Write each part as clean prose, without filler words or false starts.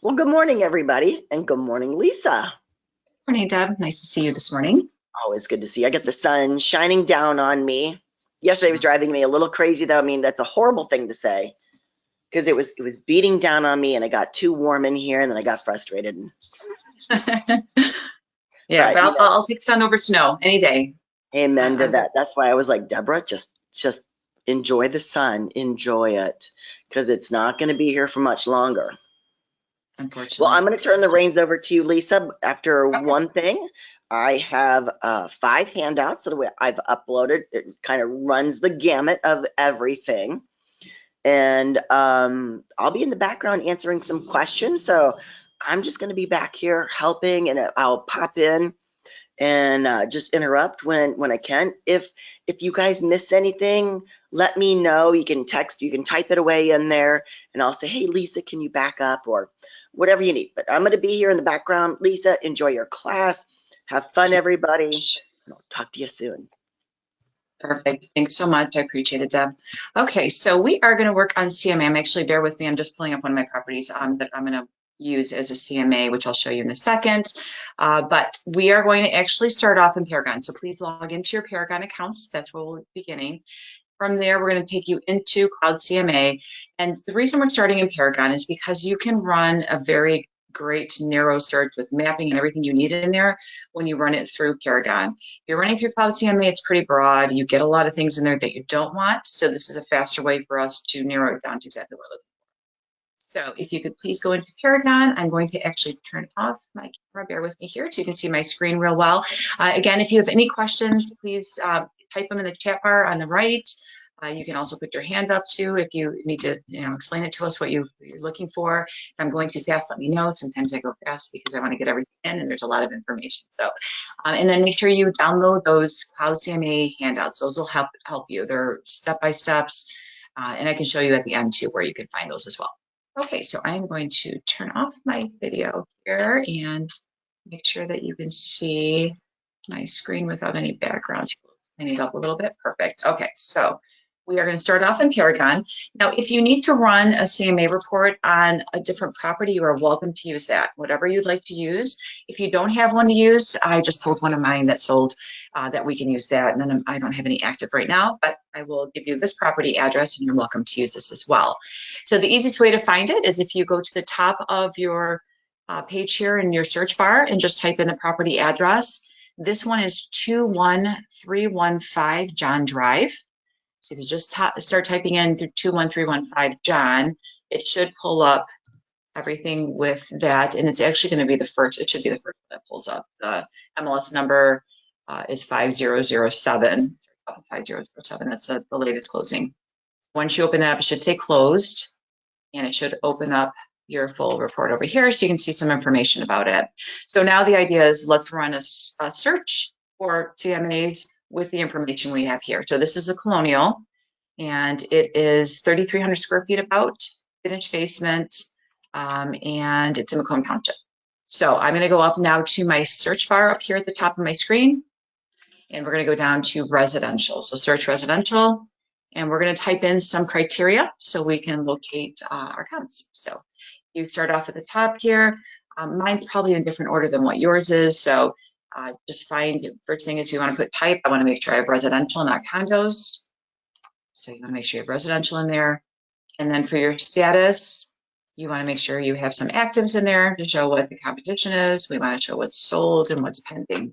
Well, good morning, everybody, and good morning, Lisa. Morning, Deb. Nice to see you this morning. Always good to see you. I get the sun shining down on me. Yesterday was driving me a little crazy, though. I mean, that's a horrible thing to say because it was beating down on me, and it got too warm in here, and then I got frustrated. Yeah, But but I'll take sun over snow any day. amen to I'm good. that. That's why I was like, Deborah, just enjoy the sun, enjoy it, because it's not going to be here for much longer. Well, Unfortunately. I'm going to turn the reins over to you, Lisa. After Okay. one thing, I have 5 handouts that I've uploaded. It kind of runs the gamut of everything. And I'll be in the background answering some questions. So I'm just going to be back here helping, and I'll pop in and just interrupt when I can. If you guys miss anything, let me know. You can text, you can type it away in there, and I'll say, hey, Lisa, can you back up, or whatever you need. But I'm going to be here in the background. Lisa, enjoy your class. Have fun, everybody. And I'll talk to you soon. Perfect. Thanks so much. I appreciate it, Deb. Okay, so we are going to work on CMA. Actually, bear with me. I'm just pulling up one of my properties that I'm going to use as a CMA, which I'll show you in a second. But we are going to actually start off in Paragon. So please log into your Paragon accounts. That's where we'll be beginning. From there, we're going to take you into CloudCMA. And the reason we're starting in Paragon is because you can run a very great narrow search with mapping and everything you need in there when you run it through Paragon. If you're running through CloudCMA, it's pretty broad. You get a lot of things in there that you don't want. So this is a faster way for us to narrow it down to exactly what we're looking for. So if you could please go into Paragon, I'm going to actually turn off my camera. Bear with me here so you can see my screen real well. Again, if you have any questions, please type them in the chat bar on the right. You can also put your hand up too if you need to explain it to us what you're looking for. If I'm going too fast, let me know. Sometimes I go fast because I want to get everything in and there's a lot of information. So, and then make sure you download those CloudCMA handouts. Those will help you. They're step-by-steps, and I can show you at the end too where you can find those as well. Okay, so I'm going to turn off my video here and make sure that you can see my screen without any background. Clean it up a little bit. Perfect. Okay, so we are going to start off in Paragon. Now, if you need to run a CMA report on a different property, you are welcome to use that, whatever you'd like to use. If you don't have one to use, I just told one of mine that sold that we can use that. And then I don't have any active right now, but I will give you this property address and you're welcome to use this as well. So the easiest way to find it is if you go to the top of your page here in your search bar and just type in the property address. This one is 21315 John Drive. So if you just start typing in through 21315 John, it should pull up everything with that. And it's actually going to be the first, it should be the first that pulls up. The MLS number is 5007. 5007, that's the latest closing. Once you open that up, it should say closed, and it should open up your full report over here so you can see some information about it. So now the idea is let's run a search for CMAs with the information we have here. So this is a Colonial, and it is 3,300 square feet about, finished basement, and it's in Macomb Township. So I'm going to go up now to my search bar up here at the top of my screen, and we're going to go down to residential. So search residential, and we're going to type in some criteria so we can locate our counts. So you start off at the top here. Mine's probably in a different order than what yours is. So just find, first thing is you want to put type. I want to make sure I have residential, not condos. So you want to make sure you have residential in there. And then for your status, you want to make sure you have some actives in there to show what the competition is. We want to show what's sold and what's pending.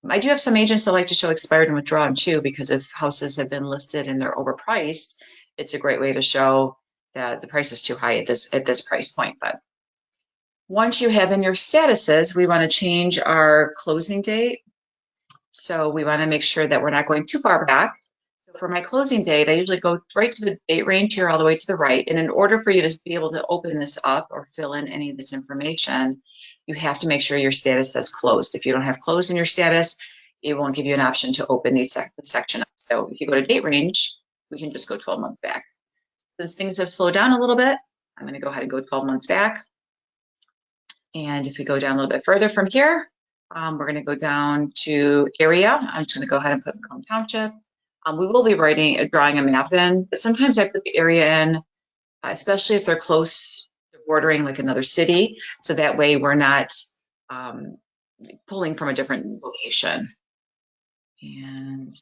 I do have some agents that like to show expired and withdrawn too, because if houses have been listed and they're overpriced, it's a great way to show that the price is too high at this price point. But once you have in your statuses, we want to change our closing date. So we want to make sure that we're not going too far back. So for my closing date, I usually go right to the date range here all the way to the right. And in order for you to be able to open this up or fill in any of this information, you have to make sure your status says closed. If you don't have closed in your status, it won't give you an option to open the section up. So if you go to date range, we can just go 12 months back. Since things have slowed down a little bit, I'm going to go ahead and go 12 months back. And if we go down a little bit further from here, we're going to go down to area. I'm just going to go ahead and put Macomb Township. We will be drawing a map in, but sometimes I put the area in, especially if they're close, the bordering like another city. So that way we're not pulling from a different location. And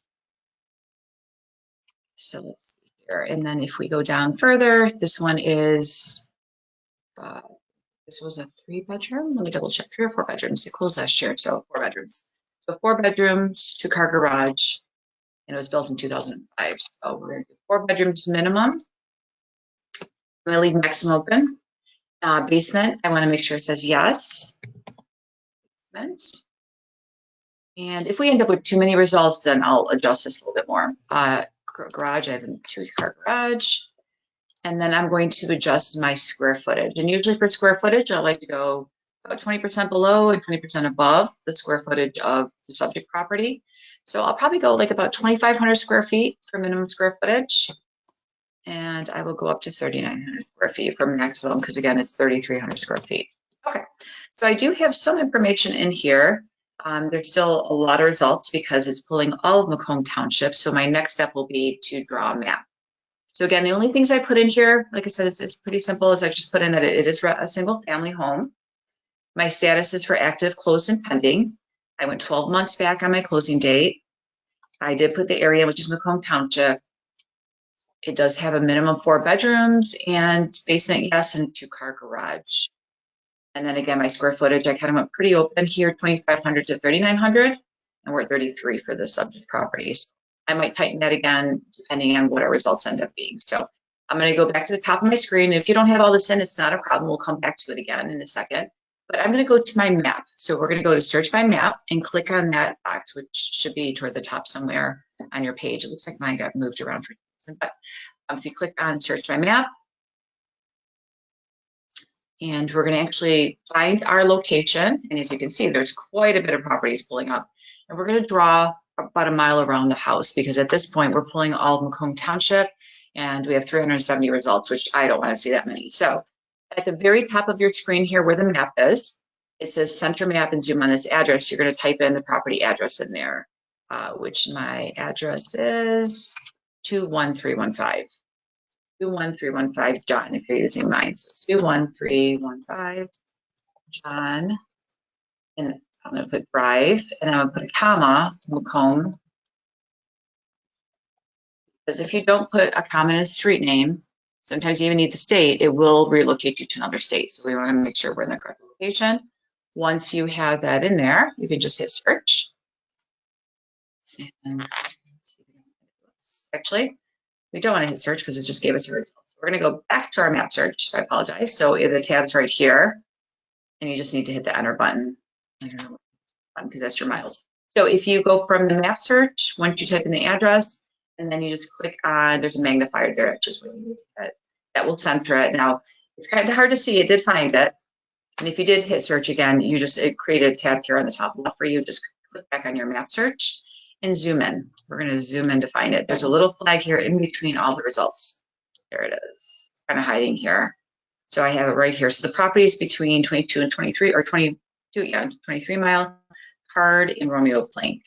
so let's see here. And then if we go down further, this one is, this was a 3-bedroom. Let me double check, 3 or 4 bedrooms. It closed last year, so 4 bedrooms. So 4 bedrooms, 2-car garage, and it was built in 2005. So we're going to do 4 bedrooms minimum. I'm going to leave maximum open. Basement, I want to make sure it says yes. Basement. And if we end up with too many results, then I'll adjust this a little bit more. Garage, I have a 2-car garage. And then I'm going to adjust my square footage. And usually for square footage, I like to go about 20% below and 20% above the square footage of the subject property. So I'll probably go like about 2,500 square feet for minimum square footage. And I will go up to 3,900 square feet for maximum, because again, it's 3,300 square feet. Okay, so I do have some information in here. There's still a lot of results because it's pulling all of Macomb Township. So my next step will be to draw a map. So again, the only things I put in here, like I said, it's pretty simple, is I just put in that it is a single family home. My status is for active, closed, and pending. I went 12 months back on my closing date. I did put the area, which is Macomb Township. It does have a minimum 4 bedrooms and basement, yes, and 2-car garage. And then again, my square footage, I kind of went pretty open here, 2,500 to 3,900, and we're at 33 for the subject properties. I might tighten that again, depending on what our results end up being. So I'm going to go back to the top of my screen. If you don't have all this in, it's not a problem. We'll come back to it again in a second. But I'm going to go to my map. So we're going to go to search by map and click on that box, which should be toward the top somewhere on your page. It looks like mine got moved around for some reason. But if you click on search by map, and we're going to actually find our location. And as you can see, there's quite a bit of properties pulling up. And we're going to draw about a mile around the house, because at this point we're pulling all of Macomb Township and we have 370 results, which I don't want to see that many. So at the very top of your screen here where the map is, it says center map and zoom on this address. You're going to type in the property address in there, which my address is 21315. 21315 John, if you're using mine. So it's 21315 John. And I'm going to put Drive, and I'm going to put a comma, Macomb. Because if you don't put a comma in a street name, sometimes you even need the state, it will relocate you to another state. So we want to make sure we're in the correct location. Once you have that in there, you can just hit search. And actually, we don't want to hit search because it just gave us a result. So we're going to go back to our map search. So I apologize. So the tab's right here, and you just need to hit the enter button. Because that's your miles. So if you go from the map search, once you type in the address, and then you just click on, there's a magnifier there, just where you need to hit. That will center it. Now, it's kind of hard to see. It did find it. And if you did hit search again, it created a tab here on the top left for you. Just click back on your map search and zoom in. We're going to zoom in to find it. There's a little flag here in between all the results. There it is. It's kind of hiding here. So I have it right here. So the property is between 22 and 23, or 22, yeah, 23 mile. Card in Romeo Plank.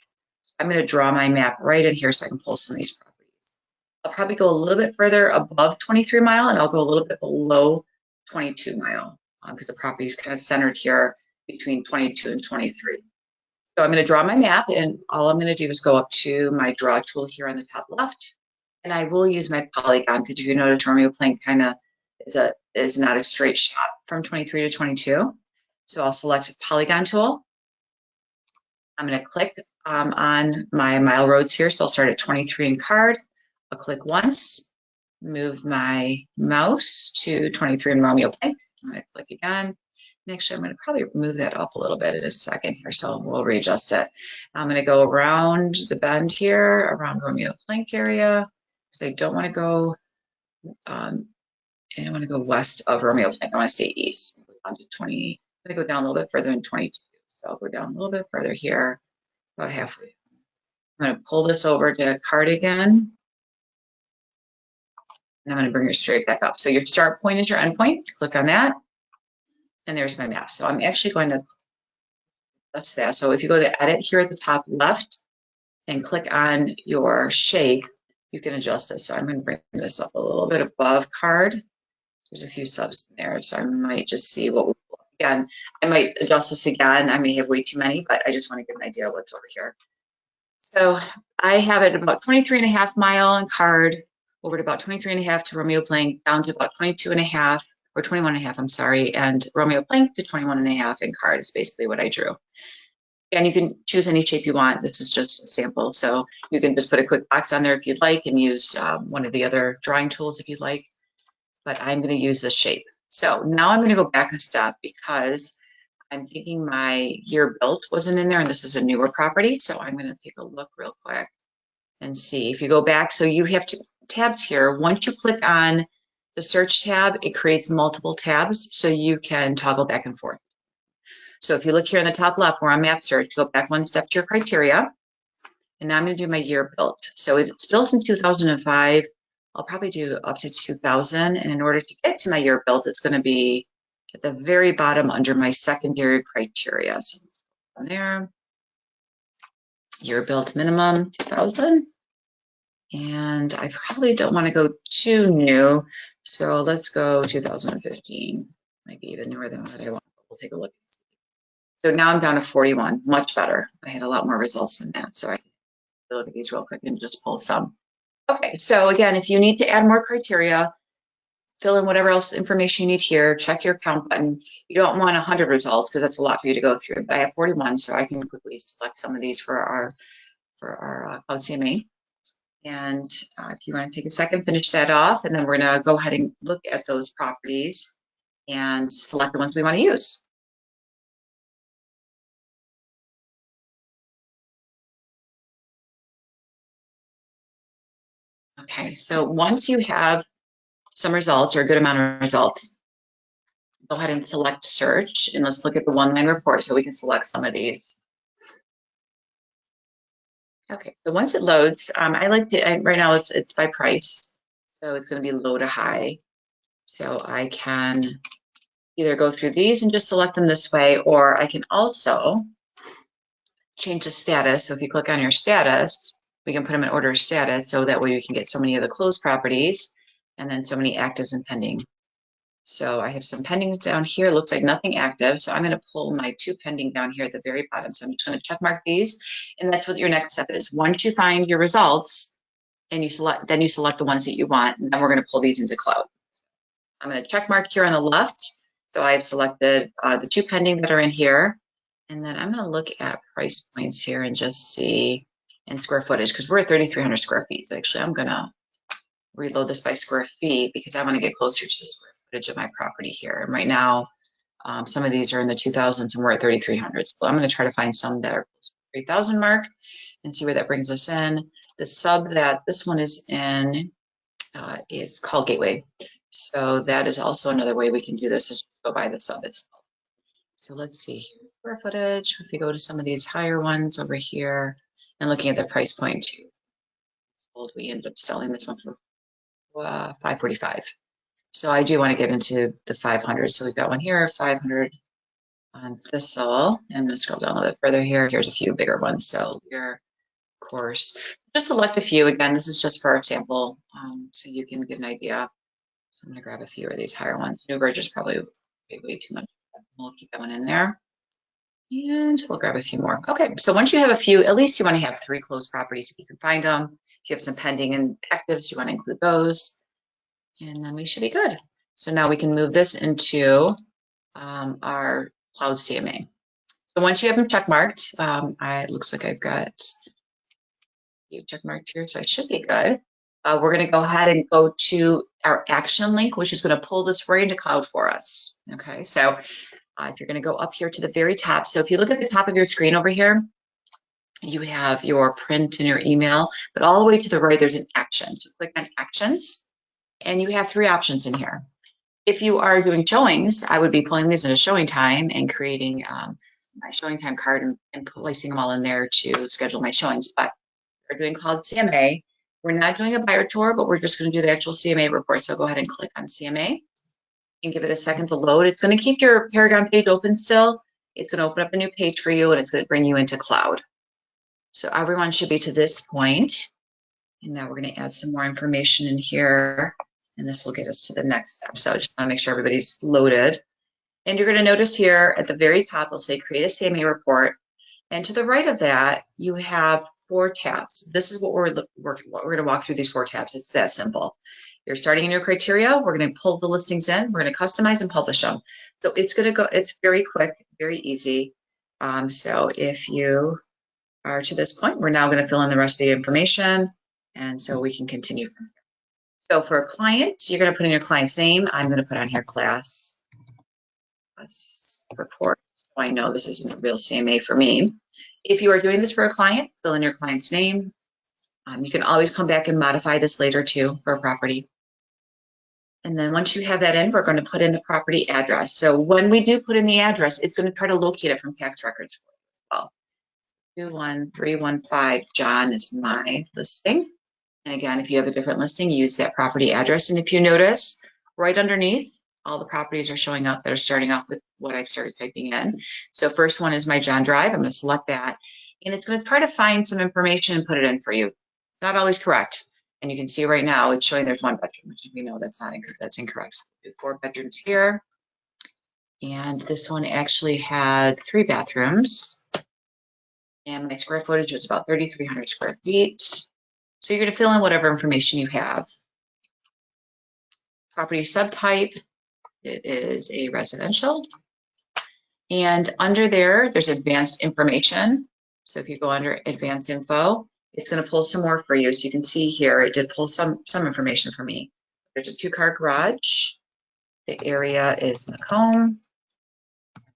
I'm going to draw my map right in here so I can pull some of these properties. I'll probably go a little bit further above 23 mile, and I'll go a little bit below 22 mile because the property is kind of centered here between 22 and 23. So I'm going to draw my map, and all I'm going to do is go up to my draw tool here on the top left, and I will use my polygon, because if you notice, Romeo Plank kind of is not a straight shot from 23 to 22. So I'll select polygon tool. I'm going to click on my mile roads here. So I'll start at 23 in card. I'll click once, move my mouse to 23 in Romeo Plank. I'm going to click again. And actually, I'm going to probably move that up a little bit in a second here. So we'll readjust it. I'm going to go around the bend here, around Romeo Plank area. So I don't want to go, I don't want to go west of Romeo Plank. I want to stay east. I'm going to go down a little bit further in 22. So I'll go down a little bit further here, about halfway. I'm going to pull this over to card again. And I'm going to bring it straight back up. So your start point is your end point. Click on that. And there's my map. So I'm actually going to adjust that. So if you go to edit here at the top left and click on your shape, you can adjust this. So I'm going to bring this up a little bit above card. There's a few subs in there, so I might just see what, again, I might adjust this again. I may have way too many, but I just want to get an idea of what's over here. So I have it about 23.5 mile in card, over to about 23.5 to Romeo Plank, down to about 22.5 or 21.5, I'm sorry, and Romeo Plank to 21.5 in card is basically what I drew. And you can choose any shape you want. This is just a sample, so you can just put a quick box on there if you'd like and use one of the other drawing tools if you'd like, but I'm going to use this shape. So now I'm going to go back a step because I'm thinking my year built wasn't in there, and this is a newer property, so I'm going to take a look real quick and see. If you go back, so you have tabs here. Once you click on the search tab, it creates multiple tabs, so you can toggle back and forth. So if you look here in the top left where I'm map search, go back one step to your criteria, and now I'm going to do my year built. So if it's built in 2005, I'll probably do up to 2000, and in order to get to my year built, it's going to be at the very bottom under my secondary criteria. So let's go on there, year built minimum 2000, and I probably don't want to go too new, so let's go 2015, maybe even newer than what I want. We'll take a look. So now I'm down to 41, much better. I had a lot more results than that, so I can look at these real quick and just pull some. Okay, so again, if you need to add more criteria, fill in whatever else information you need here, check your count button. You don't want 100 results because that's a lot for you to go through, but I have 41, so I can quickly select some of these for our CloudCMA. And if you want to take a second, finish that off, and then we're going to go ahead and look at those properties and select the ones we want to use. Okay, so once you have some results or a good amount of results, go ahead and select search, and let's look at the one-line report so we can select some of these. Okay, so once it loads, I like to, right now it's by price, so it's going to be low to high. So I can either go through these and just select them this way, or I can also change the status. So if you click on your status, we can put them in order of status, so that way you can get so many of the closed properties and then so many actives and pending. So I have some pendings down here. It looks like nothing active. So I'm going to pull my 2 pending down here at the very bottom. So I'm just going to check mark these. And that's what your next step is. Once you find your results and you select the ones that you want, and then we're going to pull these into Cloud. I'm going to check mark here on the left. So I've selected the 2 pending that are in here. And then I'm going to look at price points here and just see, and square footage, because we're at 3,300 square feet. So actually I'm going to reload this by square feet because I want to get closer to the square footage of my property here. And right now, some of these are in the 2000s and we're at 3,300. So I'm going to try to find some that are close to the 3,000 mark and see where that brings us in. The sub that this one is in is called Gateway. So that is also another way we can do this, is just go by the sub itself. So let's see here, square footage. If we go to some of these higher ones over here and looking at the price point too. We ended up selling this one for $545. So I do want to get into the 500. So we've got one here, 500 on Thistle. And I'm going to scroll down a little bit further here. Here's a few bigger ones. So here, of course, just select a few. Again, this is just for our sample, so you can get an idea. So I'm going to grab a few of these higher ones. Newbridge is probably way too much. We'll keep that one in there. And we'll grab a few more. Okay, so once you have a few, at least you want to have 3 closed properties if you can find them. If you have some pending and actives, you want to include those. And then we should be good. So now we can move this into our CloudCMA. So once you have them checkmarked, it looks like I've got you checkmarked here, so I should be good. We're going to go ahead and go to our action link, which is going to pull this right into Cloud for us. Okay, so if you're going to go up here to the very top, so if you look at the top of your screen over here, you have your print and your email, but all the way to the right, there's an action. So click on actions, and you have 3 options in here. If you are doing showings, I would be pulling these into showing time and creating my showing time card and placing them all in there to schedule my showings. But we're doing CloudCMA. We're not doing a buyer tour, but we're just going to do the actual CMA report. So go ahead and click on CMA and give it a second to load. It's going to keep your Paragon page open still. It's going to open up a new page for you, and it's going to bring you into Cloud. So everyone should be to this point. And now we're going to add some more information in here. And this will get us to the next step. So I just want to make sure everybody's loaded. And you're going to notice here at the very top, it'll say create a CMA report. And to the right of that, you have 4 tabs. This is what we're going to walk through, these 4 tabs. It's that simple. You're starting in your criteria. We're going to pull the listings in. We're going to customize and publish them. So it's going to go, it's very quick, very easy. So if you are to this point, we're now going to fill in the rest of the information. And so we can continue from here. So for a client, you're going to put in your client's name. I'm going to put on here class report. So I know this isn't a real CMA for me. If you are doing this for a client, fill in your client's name. You can always come back and modify this later too for a property. And then once you have that in, we're going to put in the property address. So when we do put in the address, it's going to try to locate it from tax records for you as well. 21315 John is my listing. And again, if you have a different listing, use that property address. And if you notice, right underneath, all the properties are showing up that are starting off with what I've started typing in. So first one is my John Drive. I'm going to select that. And it's going to try to find some information and put it in for you. It's not always correct. And you can see right now it's showing there's 1 bedroom, which we know that's incorrect. So we'll do 4 bedrooms here. And this one actually had 3 bathrooms. And my square footage was about 3,300 square feet. So you're going to fill in whatever information you have. Property subtype, it is a residential. And under there, there's advanced information. So if you go under advanced info, it's going to pull some more for you. So you can see here, it did pull some information for me. There's a 2-car garage. The area is Macomb.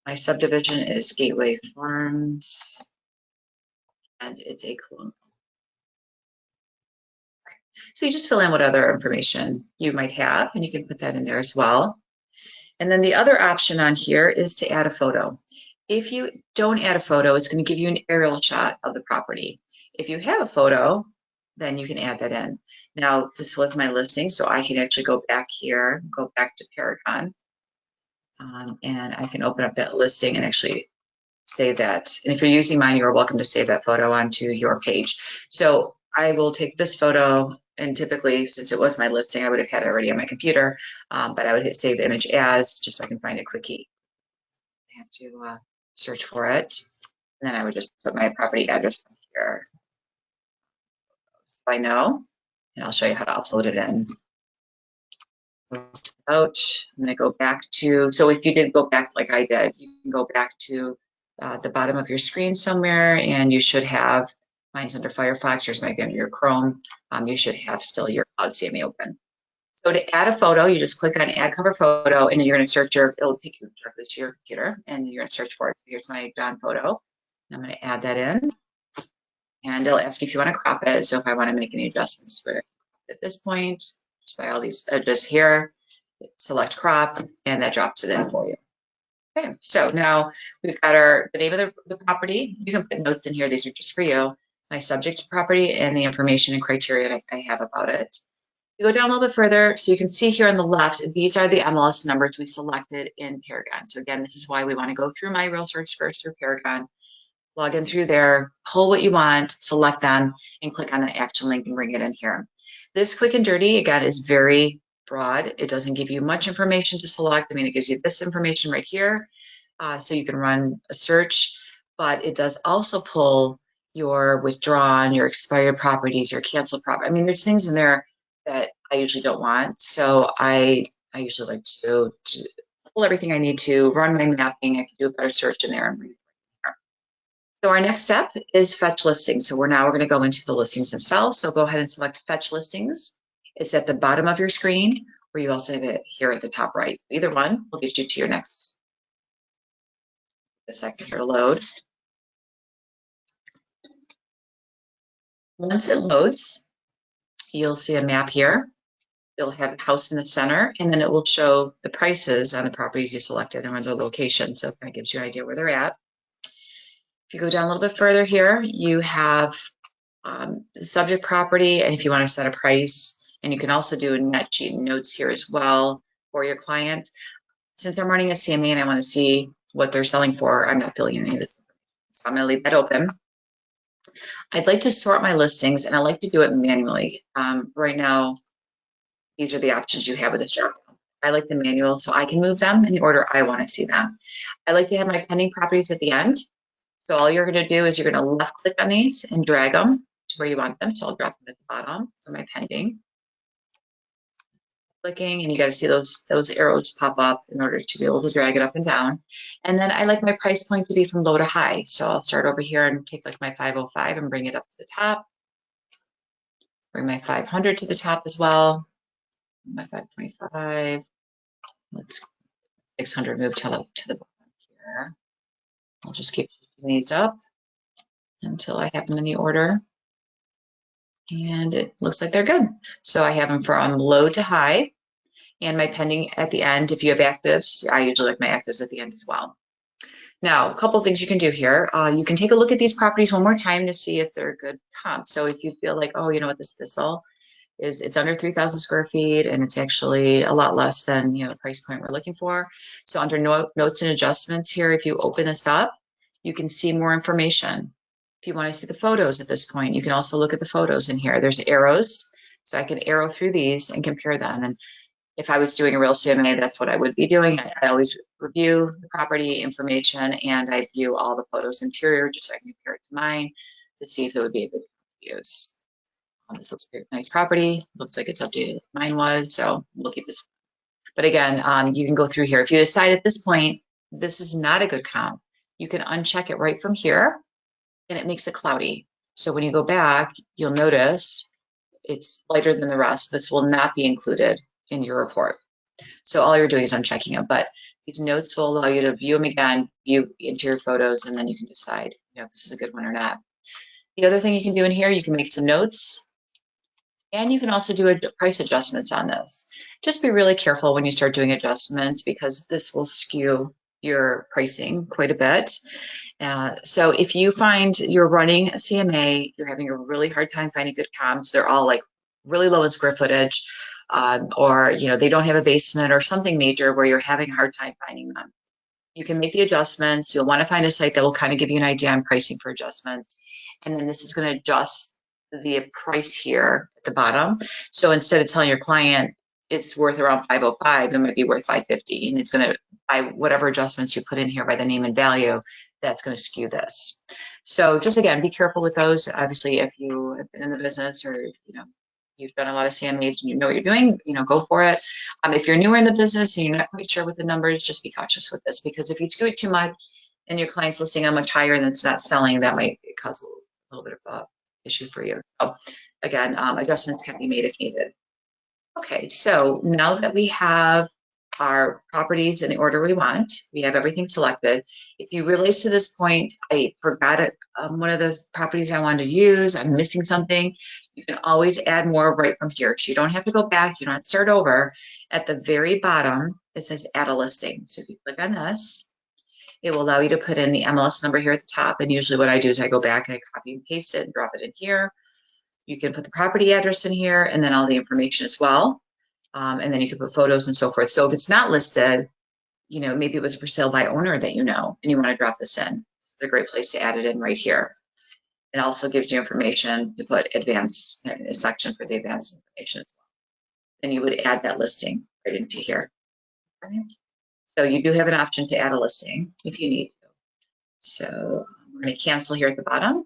My subdivision is Gateway Farms. And it's a colonial. So you just fill in what other information you might have, and you can put that in there as well. And then the other option on here is to add a photo. If you don't add a photo, it's going to give you an aerial shot of the property. If you have a photo, then you can add that in. Now, this was my listing, so I can actually go back here, go back to Paragon, and I can open up that listing and actually save that. And if you're using mine, you're welcome to save that photo onto your page. So I will take this photo, and typically, since it was my listing, I would have had it already on my computer, but I would hit save image as, just so I can find it quickly. I have to search for it. And then I would just put my property address on here. So I know, and I'll show you how to upload it in. I'm going to go back to, so if you did go back like I did, you can go back to the bottom of your screen somewhere, and you should have, mine's under Firefox, yours might be under your Chrome. You should have still your CloudCMA open. So to add a photo, you just click on add cover photo, and then you're going to search it'll take you directly to your computer, and you're going to search for it. So here's my John photo. I'm going to add that in, and it'll ask you if you want to crop it. So if I want to make any adjustments to it at this point, just by all these edges here, select crop, and that drops it in for you. Okay, so now we've got the name of the property. You can put notes in here. These are just for you. My subject property and the information and criteria I have about it. You go down a little bit further, so you can see here on the left, these are the MLS numbers we selected in Paragon. So again, this is why we want to go through MiRealSource first through Paragon, log in through there, pull what you want, select them, and click on the action link and bring it in here. This quick and dirty, again, is very broad. It doesn't give you much information to select. I mean, it gives you this information right here, so you can run a search, but it does also pull your withdrawn, your expired properties, your canceled property. I mean, there's things in there that I usually don't want, so I usually like to pull everything I need to, run my mapping. I can do a better search in there and bring it here. So our next step is fetch listings. So we're going to go into the listings themselves. So go ahead and select fetch listings. It's at the bottom of your screen, or you also have it here at the top right. Either one will get you to your next. A second for load. Once it loads, you'll see a map here. It'll have the house in the center, and then it will show the prices on the properties you selected and their location. So it kind of gives you an idea where they're at. If you go down a little bit further here, you have the subject property, and if you want to set a price, and you can also do a net sheet and notes here as well for your client. Since I'm running a CMA and I want to see what they're selling for, I'm not filling any of this. So I'm going to leave that open. I'd like to sort my listings, and I like to do it manually. Right now, these are the options you have with this dropdown. I like the manual, so I can move them in the order I want to see them. I like to have my pending properties at the end. So all you're going to do is you're going to left click on these and drag them to where you want them. So I'll drop them at the bottom for my pending. Clicking, and you got to see those arrows pop up in order to be able to drag it up and down. And then I like my price point to be from low to high. So I'll start over here and take like my 505 and bring it up to the top. Bring my 500 to the top as well. My 525. Let's 600 move to the bottom here. I'll just keep shifting these up until I have them in the order. And it looks like they're good. So I have them from low to high, and my pending at the end. If you have actives, I usually like my actives at the end as well. Now, a couple things you can do here. You can take a look at these properties one more time to see if they're a good comp. So if you feel like, oh, you know what, this all is, it's under 3,000 square feet, and it's actually a lot less than, you know, the price point we're looking for. So under notes and adjustments here, if you open this up, you can see more information. If you want to see the photos at this point, you can also look at the photos in here. There's arrows, so I can arrow through these and compare them. And if I was doing a real CMA, that's what I would be doing. I always review the property information, and I view all the photos interior just so I can compare it to mine to see if it would be a good use. This looks like a nice property. Looks like it's updated like mine was, so we'll keep this. But again, you can go through here. If you decide at this point, this is not a good count, you can uncheck it right from here, and it makes it cloudy. So when you go back, you'll notice it's lighter than the rest. This will not be included in your report. So all you're doing is unchecking them, but these notes will allow you to view them again, view interior photos, and then you can decide, you know, if this is a good one or not. The other thing you can do in here, you can make some notes, and you can also do price adjustments on this. Just be really careful when you start doing adjustments, because this will skew your pricing quite a bit. So if you find you're running a CMA, you're having a really hard time finding good comps, they're all like really low in square footage, or you know, they don't have a basement or something major where you're having a hard time finding them, you can make the adjustments. You'll want to find a site that will kind of give you an idea on pricing for adjustments. And then this is going to adjust the price here at the bottom. So instead of telling your client it's worth around 505, it might be worth 550, and it's going to, by whatever adjustments you put in here by the name and value, that's going to skew this. So just again, be careful with those. Obviously, if you have been in the business, or you know, you've done a lot of CMAs and you know what you're doing, you know, go for it. If you're newer in the business and you're not quite sure with the numbers, just be cautious with this, because if you skew it too much and your client's listing on much higher and it's not selling, that might cause a little bit of a issue for you. So again, adjustments can be made if needed. Okay, so now that we have our properties in the order we want, we have everything selected. If you realize to this point, I forgot it, one of the properties I wanted to use, I'm missing something, you can always add more right from here. So you don't have to go back, you don't have to start over. At the very bottom, it says add a listing. So if you click on this, it will allow you to put in the MLS number here at the top. And usually what I do is I go back and I copy and paste it and drop it in here. You can put the property address in here and then all the information as well. And then you can put photos and so forth. So if it's not listed, you know, maybe it was for sale by owner that you know, and you want to drop this in. It's a great place to add it in right here. It also gives you information to put advanced, a section for the advanced information as well. And you would add that listing right into here. Okay. So you do have an option to add a listing if you need to. So we're going to cancel here at the bottom.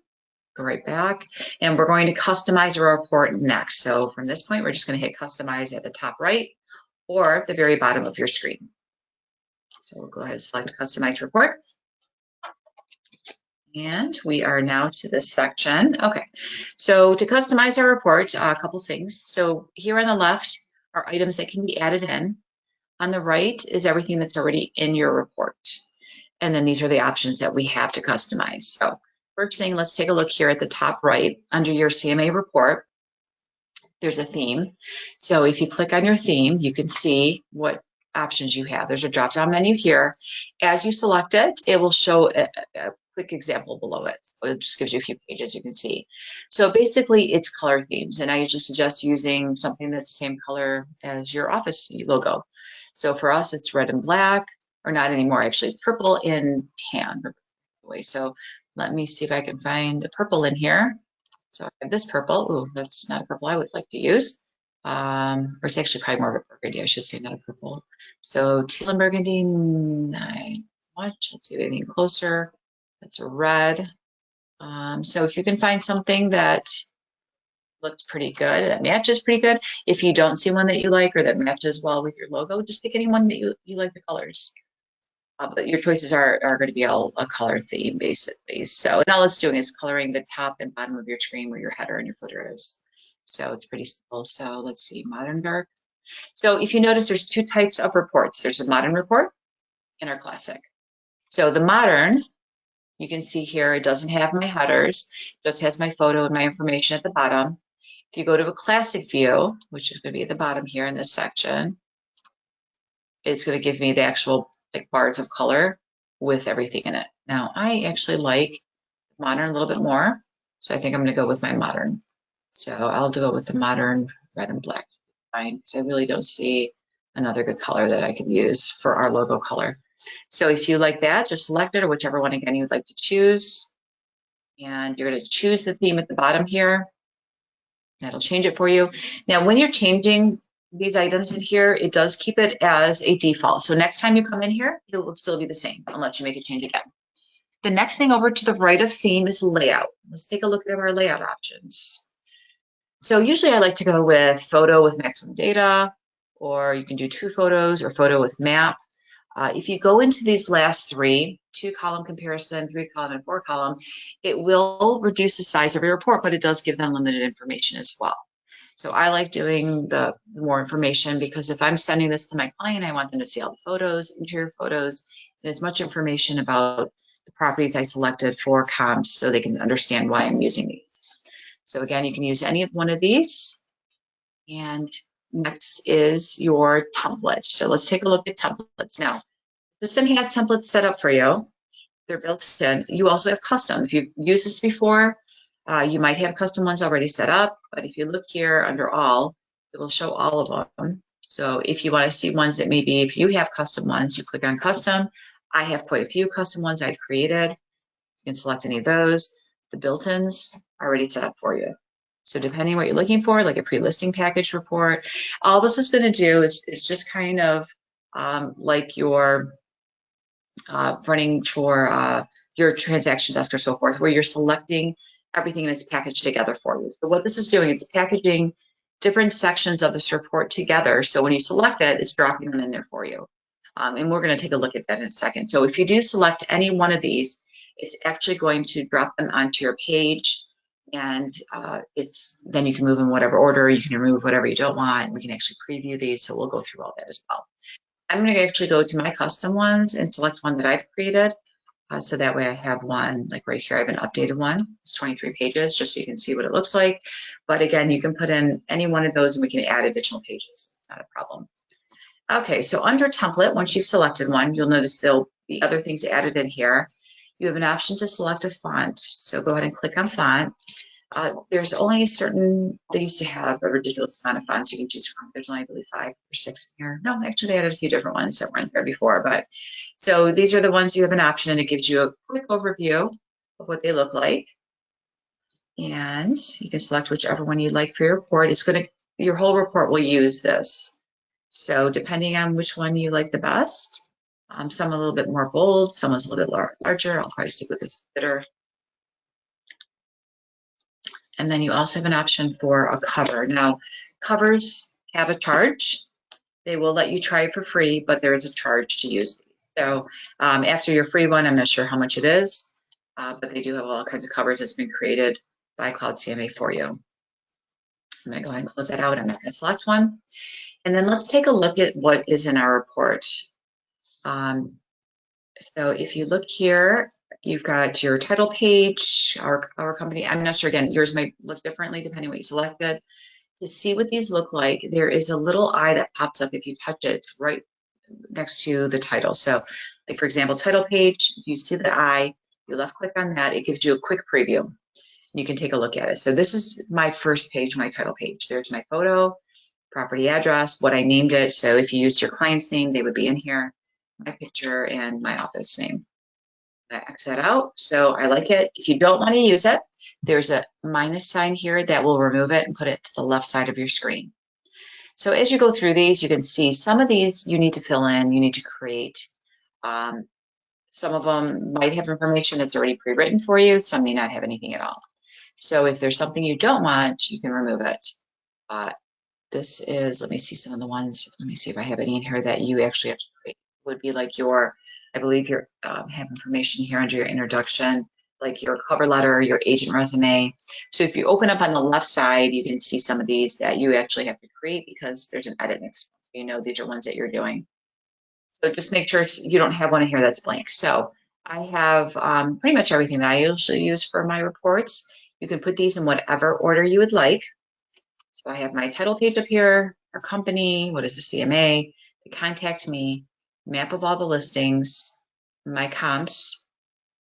Go right back, and we're going to customize our report next. So from this point, we're just going to hit customize at the top right or the very bottom of your screen. So we'll go ahead and select customize report. And we are now to this section. Okay, so to customize our report, a couple things. So here on the left are items that can be added in. On the right is everything that's already in your report. And then these are the options that we have to customize. So first thing, let's take a look here at the top right under your CMA report. There's a theme. So if you click on your theme, you can see what options you have. There's a drop-down menu here. As you select it, it will show a quick example below it. So it just gives you a few pages you can see. So basically, it's color themes, and I usually suggest using something that's the same color as your office logo. So for us, it's red and black, or not anymore, actually, it's purple and tan. So let me see if I can find a purple in here. So I have this purple. Ooh, that's not a purple I would like to use. or it's actually probably more of a burgundy, I should say, not a purple. So teal and burgundy, not much. Let's see anything closer. That's a red. So if you can find something that looks pretty good, that matches pretty good. If you don't see one that you like or that matches well with your logo, just pick any one that you like the colors. But your choices are going to be all a color theme, basically. So now all it's doing is coloring the top and bottom of your screen where your header and your footer is. So it's pretty simple. So let's see, modern dark. So if you notice, there's two types of reports. There's a modern report and our classic. So the modern, you can see here, it doesn't have my headers, it just has my photo and my information at the bottom. If you go to a classic view, which is going to be at the bottom here in this section, it's going to give me the actual bars of color with everything in it. Now, I actually like modern a little bit more, so I think I'm going to go with my modern. So I'll go with the modern red and black, fine, because I really don't see another good color that I could use for our logo color. So if you like that, just select it, or whichever one again you would like to choose. And you're going to choose the theme at the bottom here. That'll change it for you. Now, when you're changing these items in here, it does keep it as a default. So next time you come in here, it will still be the same unless you make a change again. The next thing over to the right of theme is layout. Let's take a look at our layout options. So usually I like to go with photo with maximum data, or you can do 2 photos or photo with map. If you go into these last 3, 2-column comparison, 3-column and 4-column, it will reduce the size of your report, but it does give them limited information as well. So I like doing the more information because if I'm sending this to my client, I want them to see all the photos, interior photos, and as much information about the properties I selected for comps so they can understand why I'm using these. So again, you can use any one of these. And next is your template. So let's take a look at templates. Now, the system has templates set up for you. They're built in. You also have custom. If you've used this before, you might have custom ones already set up, but if you look here under all, it will show all of them. So if you want to see ones that maybe if you have custom ones, you click on custom. I have quite a few custom ones I've created. You can select any of those. The built-ins are already set up for you. So depending what you're looking for, like a pre-listing package report, all this is going to do is just kind of like your running for your transaction desk or so forth, where you're selecting everything and it's packaged together for you. So what this is doing is packaging different sections of this report together. So when you select it, it's dropping them in there for you. And we're going to take a look at that in a second. So if you do select any one of these, it's actually going to drop them onto your page, and then you can move in whatever order. You can remove whatever you don't want. We can actually preview these, so we'll go through all that as well. I'm going to actually go to my custom ones and select one that I've created. So that way I have one, like right here, I have an updated one. It's 23 pages, just so you can see what it looks like. But again, you can put in any one of those and we can add additional pages. It's not a problem. Okay, so under template, once you've selected one, you'll notice there'll be other things added in here. You have an option to select a font. So go ahead and click on font. There's only a certain, they used to have a ridiculous amount of fonts you can choose from. There's only, I believe, 5 or 6 here. No, actually, they added a few different ones that weren't there before. But so these are the ones you have an option, and it gives you a quick overview of what they look like. And you can select whichever one you like for your report. It's going to, your whole report will use this. So depending on which one you like the best, some a little bit more bold, some is a little bit larger. I'll probably stick with this bitter. And then you also have an option for a cover. Now, covers have a charge. They will let you try it for free, but there is a charge to use these. So after your free one, I'm not sure how much it is, but they do have all kinds of covers that's been created by CloudCMA for you. I'm going to go ahead and close that out. I'm not going to select one. And then let's take a look at what is in our report. So if you look here, you've got your title page, our company. I'm not sure, again, yours might look differently depending on what you selected. To see what these look like, there is a little eye that pops up if you touch it. It's right next to the title. So like, for example, title page, if you see the eye, you left click on that, it gives you a quick preview. You can take a look at it. So this is my first page, my title page. There's my photo, property address, what I named it. So if you used your client's name, they would be in here, my picture and my office name. I X that out. So I like it. If you don't want to use it, there's a minus sign here that will remove it and put it to the left side of your screen. So as you go through these, you can see some of these you need to fill in, you need to create. Some of them might have information that's already pre-written for you, some may not have anything at all. So if there's something you don't want, you can remove it. This is, let me see some of the ones, let me see if I have any in here that you actually have to create. Would be like your, I believe you have information here under your introduction, like your cover letter, your agent resume. So if you open up on the left side, you can see some of these that you actually have to create because there's an edit next to them. So you know these are ones that you're doing. So just make sure you don't have one in here that's blank. So I have pretty much everything that I usually use for my reports. You can put these in whatever order you would like. So I have my title page up here, our company, what is the CMA, the contact me, map of all the listings, my comps,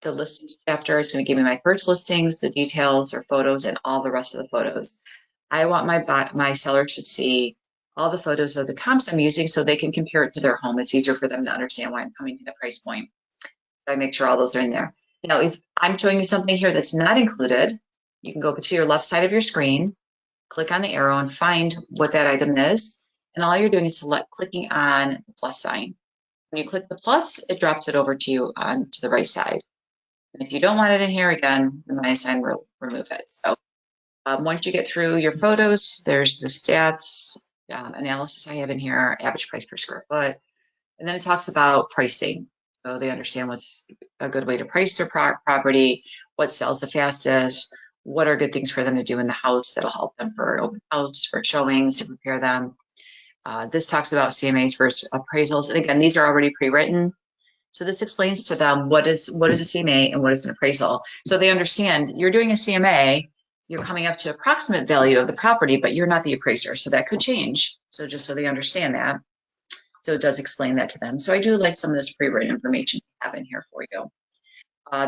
the listings chapter. It's going to give me my first listings, the details or photos, and all the rest of the photos. I want my sellers to see all the photos of the comps I'm using so they can compare it to their home. It's easier for them to understand why I'm coming to the price point. So I make sure all those are in there. Now, if I'm showing you something here that's not included, you can go to your left side of your screen, click on the arrow and find what that item is. And all you're doing is clicking on the plus sign. When you click the plus, it drops it over to you to the right side. And if you don't want it in here, again, the minus sign will remove it. So once you get through your photos, there's the stats analysis I have in here, average price per square foot. And then it talks about pricing. So they understand what's a good way to price their property, what sells the fastest, what are good things for them to do in the house that'll help them for open house, for showings, to prepare them. This talks about CMAs versus appraisals. And again, these are already pre-written. So this explains to them what is a CMA and what is an appraisal. So they understand you're doing a CMA, you're coming up to approximate value of the property, but you're not the appraiser. So that could change. So just so they understand that. So it does explain that to them. So I do like some of this pre-written information I have in here for you.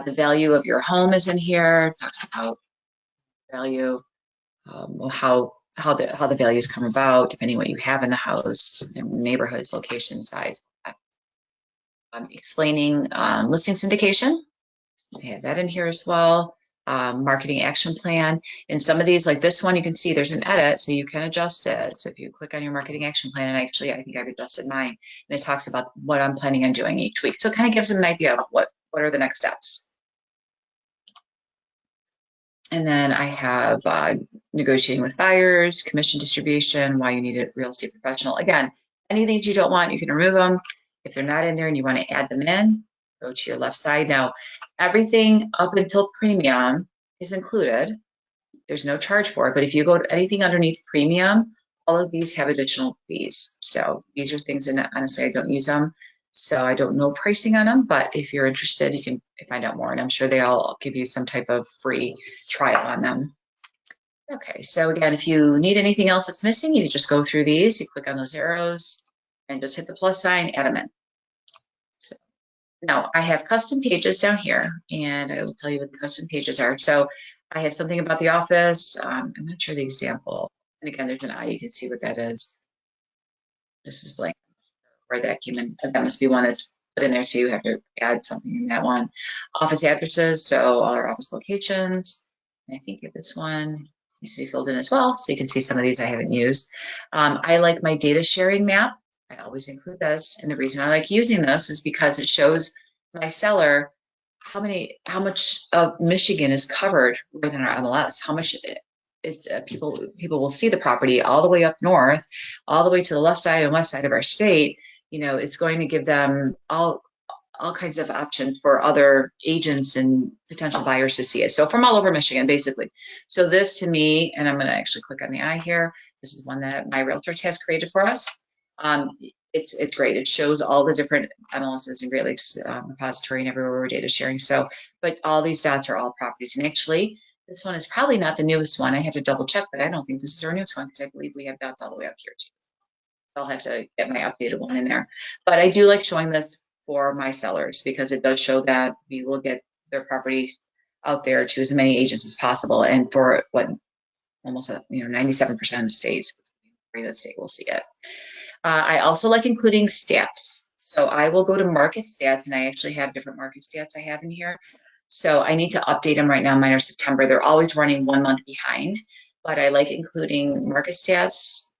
The value of your home is in here. It talks about value, how the values come about, depending what you have in the house, neighborhoods, location, size. Explaining listing syndication. I have that in here as well. Marketing action plan. In some of these, like this one, you can see there's an edit, so you can adjust it. So if you click on your marketing action plan, and actually I think I've adjusted mine, and it talks about what I'm planning on doing each week. So it kind of gives them an idea of what are the next steps. And then I have negotiating with buyers, commission distribution, why you need a real estate professional. Again, anything that you don't want, you can remove them. If they're not in there and you want to add them in, go to your left side. Now, everything up until premium is included. There's no charge for it, but if you go to anything underneath premium, all of these have additional fees. So these are things that honestly I don't use them. So I don't know pricing on them, but if you're interested, you can find out more. And I'm sure they all give you some type of free trial on them. Okay, so again, if you need anything else that's missing, you just go through these, you click on those arrows and just hit the plus sign, add them in. So now I have custom pages down here, and I will tell you what the custom pages are. So I have something about the office. I'm not sure the example. And again, there's an I, you can see what that is. This is blank. Where that came in, that must be one that's put in there too. You have to add something in that one. Office addresses, so all our office locations. And I think this one needs to be filled in as well, so you can see some of these I haven't used. I like my data sharing map. I always include this, and the reason I like using this is because it shows my seller how much of Michigan is covered right in our MLS. How much people will see the property all the way up north, all the way to the left side and west side of our state. You know, it's going to give them all kinds of options for other agents and potential buyers to see it. So from all over Michigan, basically. So this to me, and I'm going to actually click on the eye here. This is one that MiRealSource has created for us. It's great. It shows all the different MLSs and Great Lakes repository and everywhere we're data sharing. So, but all these dots are all properties. And actually, this one is probably not the newest one. I have to double check, but I don't think this is our newest one because I believe we have dots all the way up here too. I'll have to get my updated one in there. But I do like showing this for my sellers because it does show that we will get their property out there to as many agents as possible. And for what almost 97% of the states, the state will see it. I also like including stats. So I will go to market stats, and I actually have different market stats I have in here. So I need to update them right now. Mine are September. They're always running 1 month behind, but I like including market stats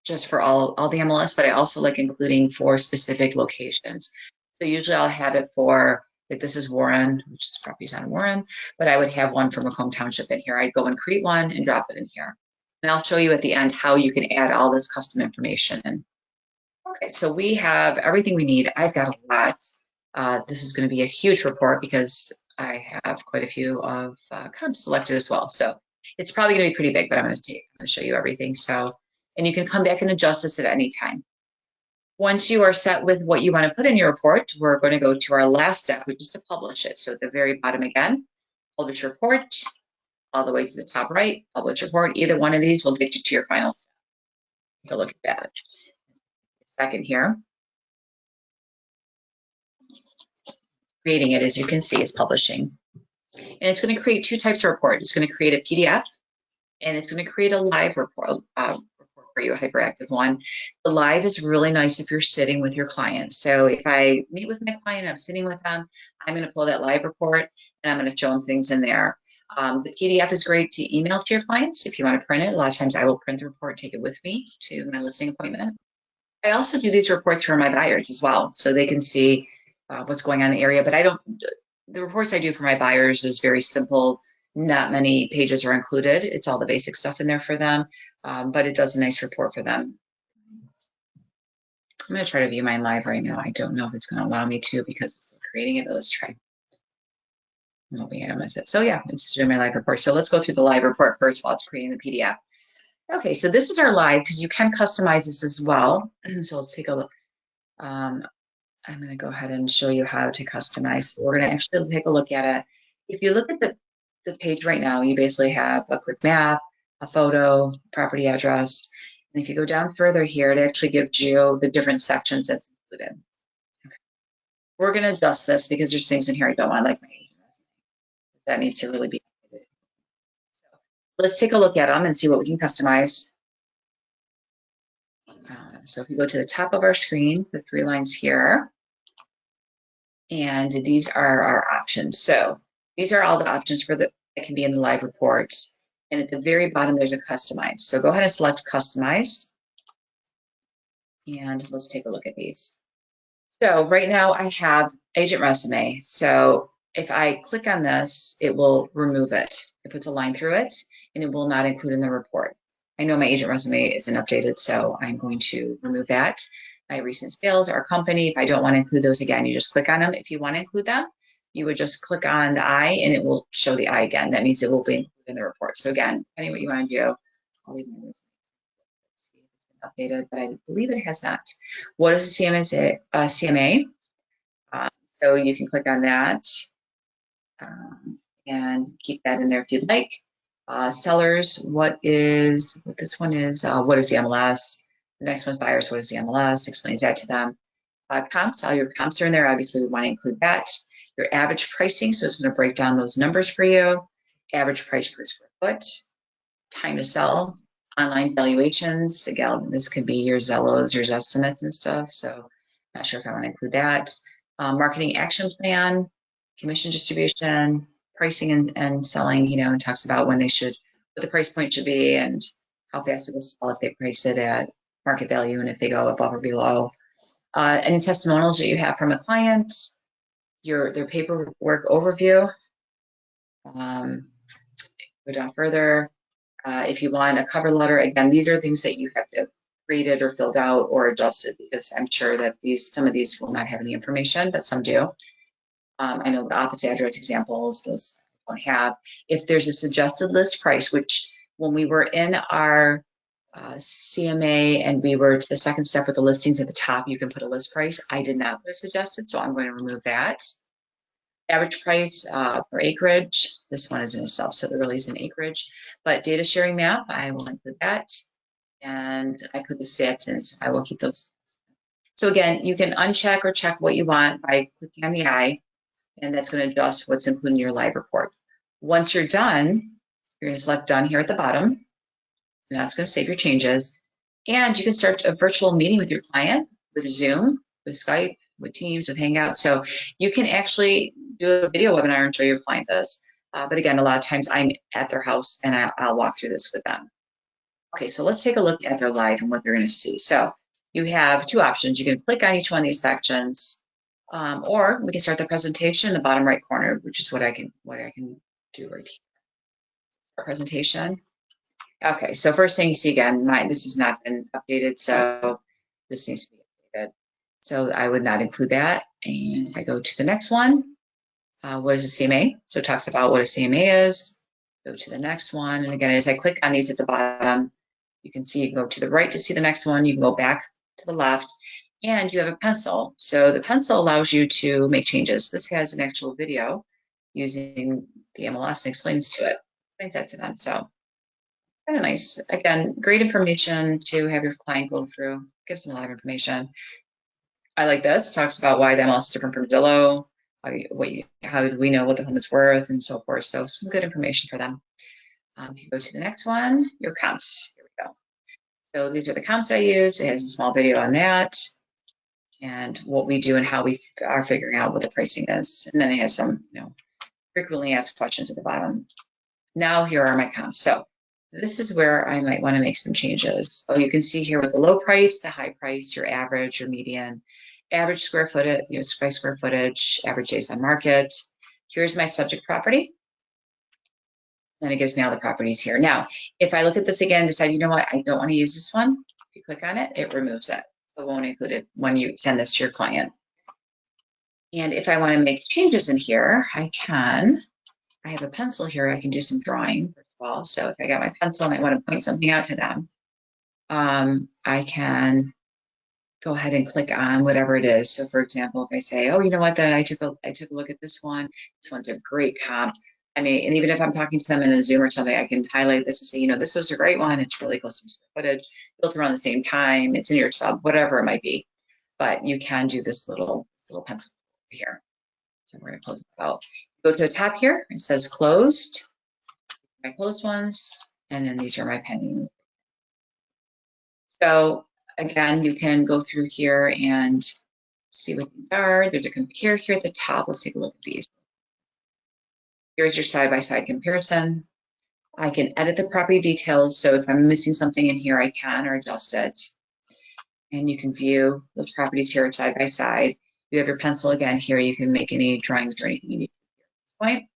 just for all the MLS, but I also like including for specific locations. So usually I'll have it for, like this is Warren, which is properties on Warren, but I would have one for Macomb Township in here. I'd go and create one and drop it in here. And I'll show you at the end how you can add all this custom information in. Okay, so we have everything we need. I've got a lot. This is going to be a huge report because I have quite a few of comps selected as well. So it's probably going to be pretty big, but I'm going to show you everything. So, and you can come back and adjust this at any time. Once you are set with what you want to put in your report, we're going to go to our last step, which is to publish it. So at the very bottom again, publish report, all the way to the top right, publish report. Either one of these will get you to your final step. Take a look at that. Second here. Creating it, as you can see, is publishing. And it's going to create two types of report. It's going to create a PDF, and it's going to create a live report for you, a hyperactive one. The live is really nice if you're sitting with your client. So if I meet with my client, I'm sitting with them, I'm going to pull that live report, and I'm going to show them things in there. The PDF is great to email to your clients if you want to print it. A lot of times I will print the report, take it with me to my listing appointment. I also do these reports for my buyers as well, so they can see what's going on in the area. But the reports I do for my buyers is very simple. Not many pages are included. It's all the basic stuff in there for them, but it does a nice report for them. I'm going to try to view mine live right now. I don't know if it's going to allow me to because it's creating it. Let's try. I'm hoping I don't miss it. So yeah, it's doing my live report. So let's go through the live report first while it's creating the PDF. Okay, so this is our live because you can customize this as well. So let's take a look. I'm going to go ahead and show you how to customize. So we're going to actually take a look at it. If you look at the page right now, you basically have a quick map, a photo, property address. And if you go down further here, it actually gives you the different sections that's included. Okay. We're going to adjust this because there's things in here I don't want, like my agent resume. That needs to really be updated. So let's take a look at them and see what we can customize. So if you go to the top of our screen, the three lines here, and these are our options. So these are all the options that can be in the live report. And at the very bottom, there's a customize. So go ahead and select customize. And let's take a look at these. So right now I have agent resume. So if I click on this, it will remove it. It puts a line through it and it will not include in the report. I know my agent resume isn't updated, so I'm going to remove that. My recent sales, our company, if I don't want to include those again, you just click on them. If you want to include them, you would just click on the I and it will show the I again. That means it will be included in the report. So again, depending what you want to do, I'll leave my see if it's been updated, but I believe it has not. What is a CMA? CMA. So you can click on that and keep that in there if you'd like. Sellers, what this one is, what is the MLS? The next one's buyers, what is the MLS? Explains that to them. Comps, all your comps are in there. Obviously, we want to include that. Your average pricing, so it's going to break down those numbers for you. Average price per square foot. Time to sell. Online valuations. Again, this could be your Zillows, your estimates and stuff. So not sure if I want to include that. Marketing action plan. Commission distribution. Pricing and selling, it talks about when they should, what the price point should be and how fast it will sell if they price it at market value and if they go above or below. Any testimonials that you have from a client, their paperwork overview. Go down further. If you want a cover letter, again, these are things that you have to created or filled out or adjusted because I'm sure that some of these will not have any information, but some do. I know the office address examples, those I don't have. If there's a suggested list price, which when we were in our CMA and we were to the second step with the listings at the top, you can put a list price. I did not put a suggested, so I'm going to remove that. Average price per acreage. This one is in a sub, so there really isn't acreage. But data sharing map, I will include that. And I put the stats in, so I will keep those. So again, you can uncheck or check what you want by clicking on the I. And that's going to adjust what's included in your live report. Once you're done, you're going to select done here at the bottom, and that's going to save your changes. And you can start a virtual meeting with your client with Zoom, with Skype, with Teams, with Hangouts. So you can actually do a video webinar and show your client this. But again, a lot of times I'm at their house and I'll walk through this with them. Okay, so let's take a look at their live and what they're going to see. So you have two options. You can click on each one of these sections, or we can start the presentation in the bottom right corner, which is what I can do right here. Our presentation. Okay, so first thing you see again, this has not been updated, so this needs to be updated. So I would not include that. And if I go to the next one, what is a CMA? So it talks about what a CMA is. Go to the next one. And again, as I click on these at the bottom, you can see you can go to the right to see the next one. You can go back to the left, and you have a pencil. So the pencil allows you to make changes. This has an actual video using the MLS and explains that to them. So kind of nice. Again, great information to have your client go through. Gives them a lot of information. I like this. Talks about why the MLS is different from Zillow. How do we know what the home is worth, and so forth. So some good information for them. If you go to the next one, your comps. Here we go. So these are the comps I use. It has a small video on that and what we do and how we are figuring out what the pricing is. And then it has some, frequently asked questions at the bottom. Now here are my comps. So this is where I might want to make some changes. So you can see here with the low price, the high price, your average, your median, average square footage, by square footage, average days on market. Here's my subject property. Then it gives me all the properties here. Now, if I look at this again, decide, you know what, I don't want to use this one. If you click on it, it removes it. So it won't include it when you send this to your client. And if I want to make changes in here, I have a pencil here. I can do some drawing, first of all. So if I got my pencil and I want to point something out to them, I can go ahead and click on whatever it is. So for example, if I say, oh, you know what, then I took a look at this one. This one's a great comp. I mean, and even if I'm talking to them in a Zoom or something, I can highlight this and say, this was a great one. It's really close to square footage, built around the same time. It's in your sub, whatever it might be. But you can do this little pencil here. So we're going to close it out. Go to the top here. It says closed. My closed ones, and then these are my pending. So again, you can go through here and see what these are. There's a compare here at the top. Let's take a look at these. Here's your side-by-side comparison. I can edit the property details. So if I'm missing something in here, I can or adjust it. And you can view those properties here side by side. You have your pencil again here. You can make any drawings or anything you need at this point.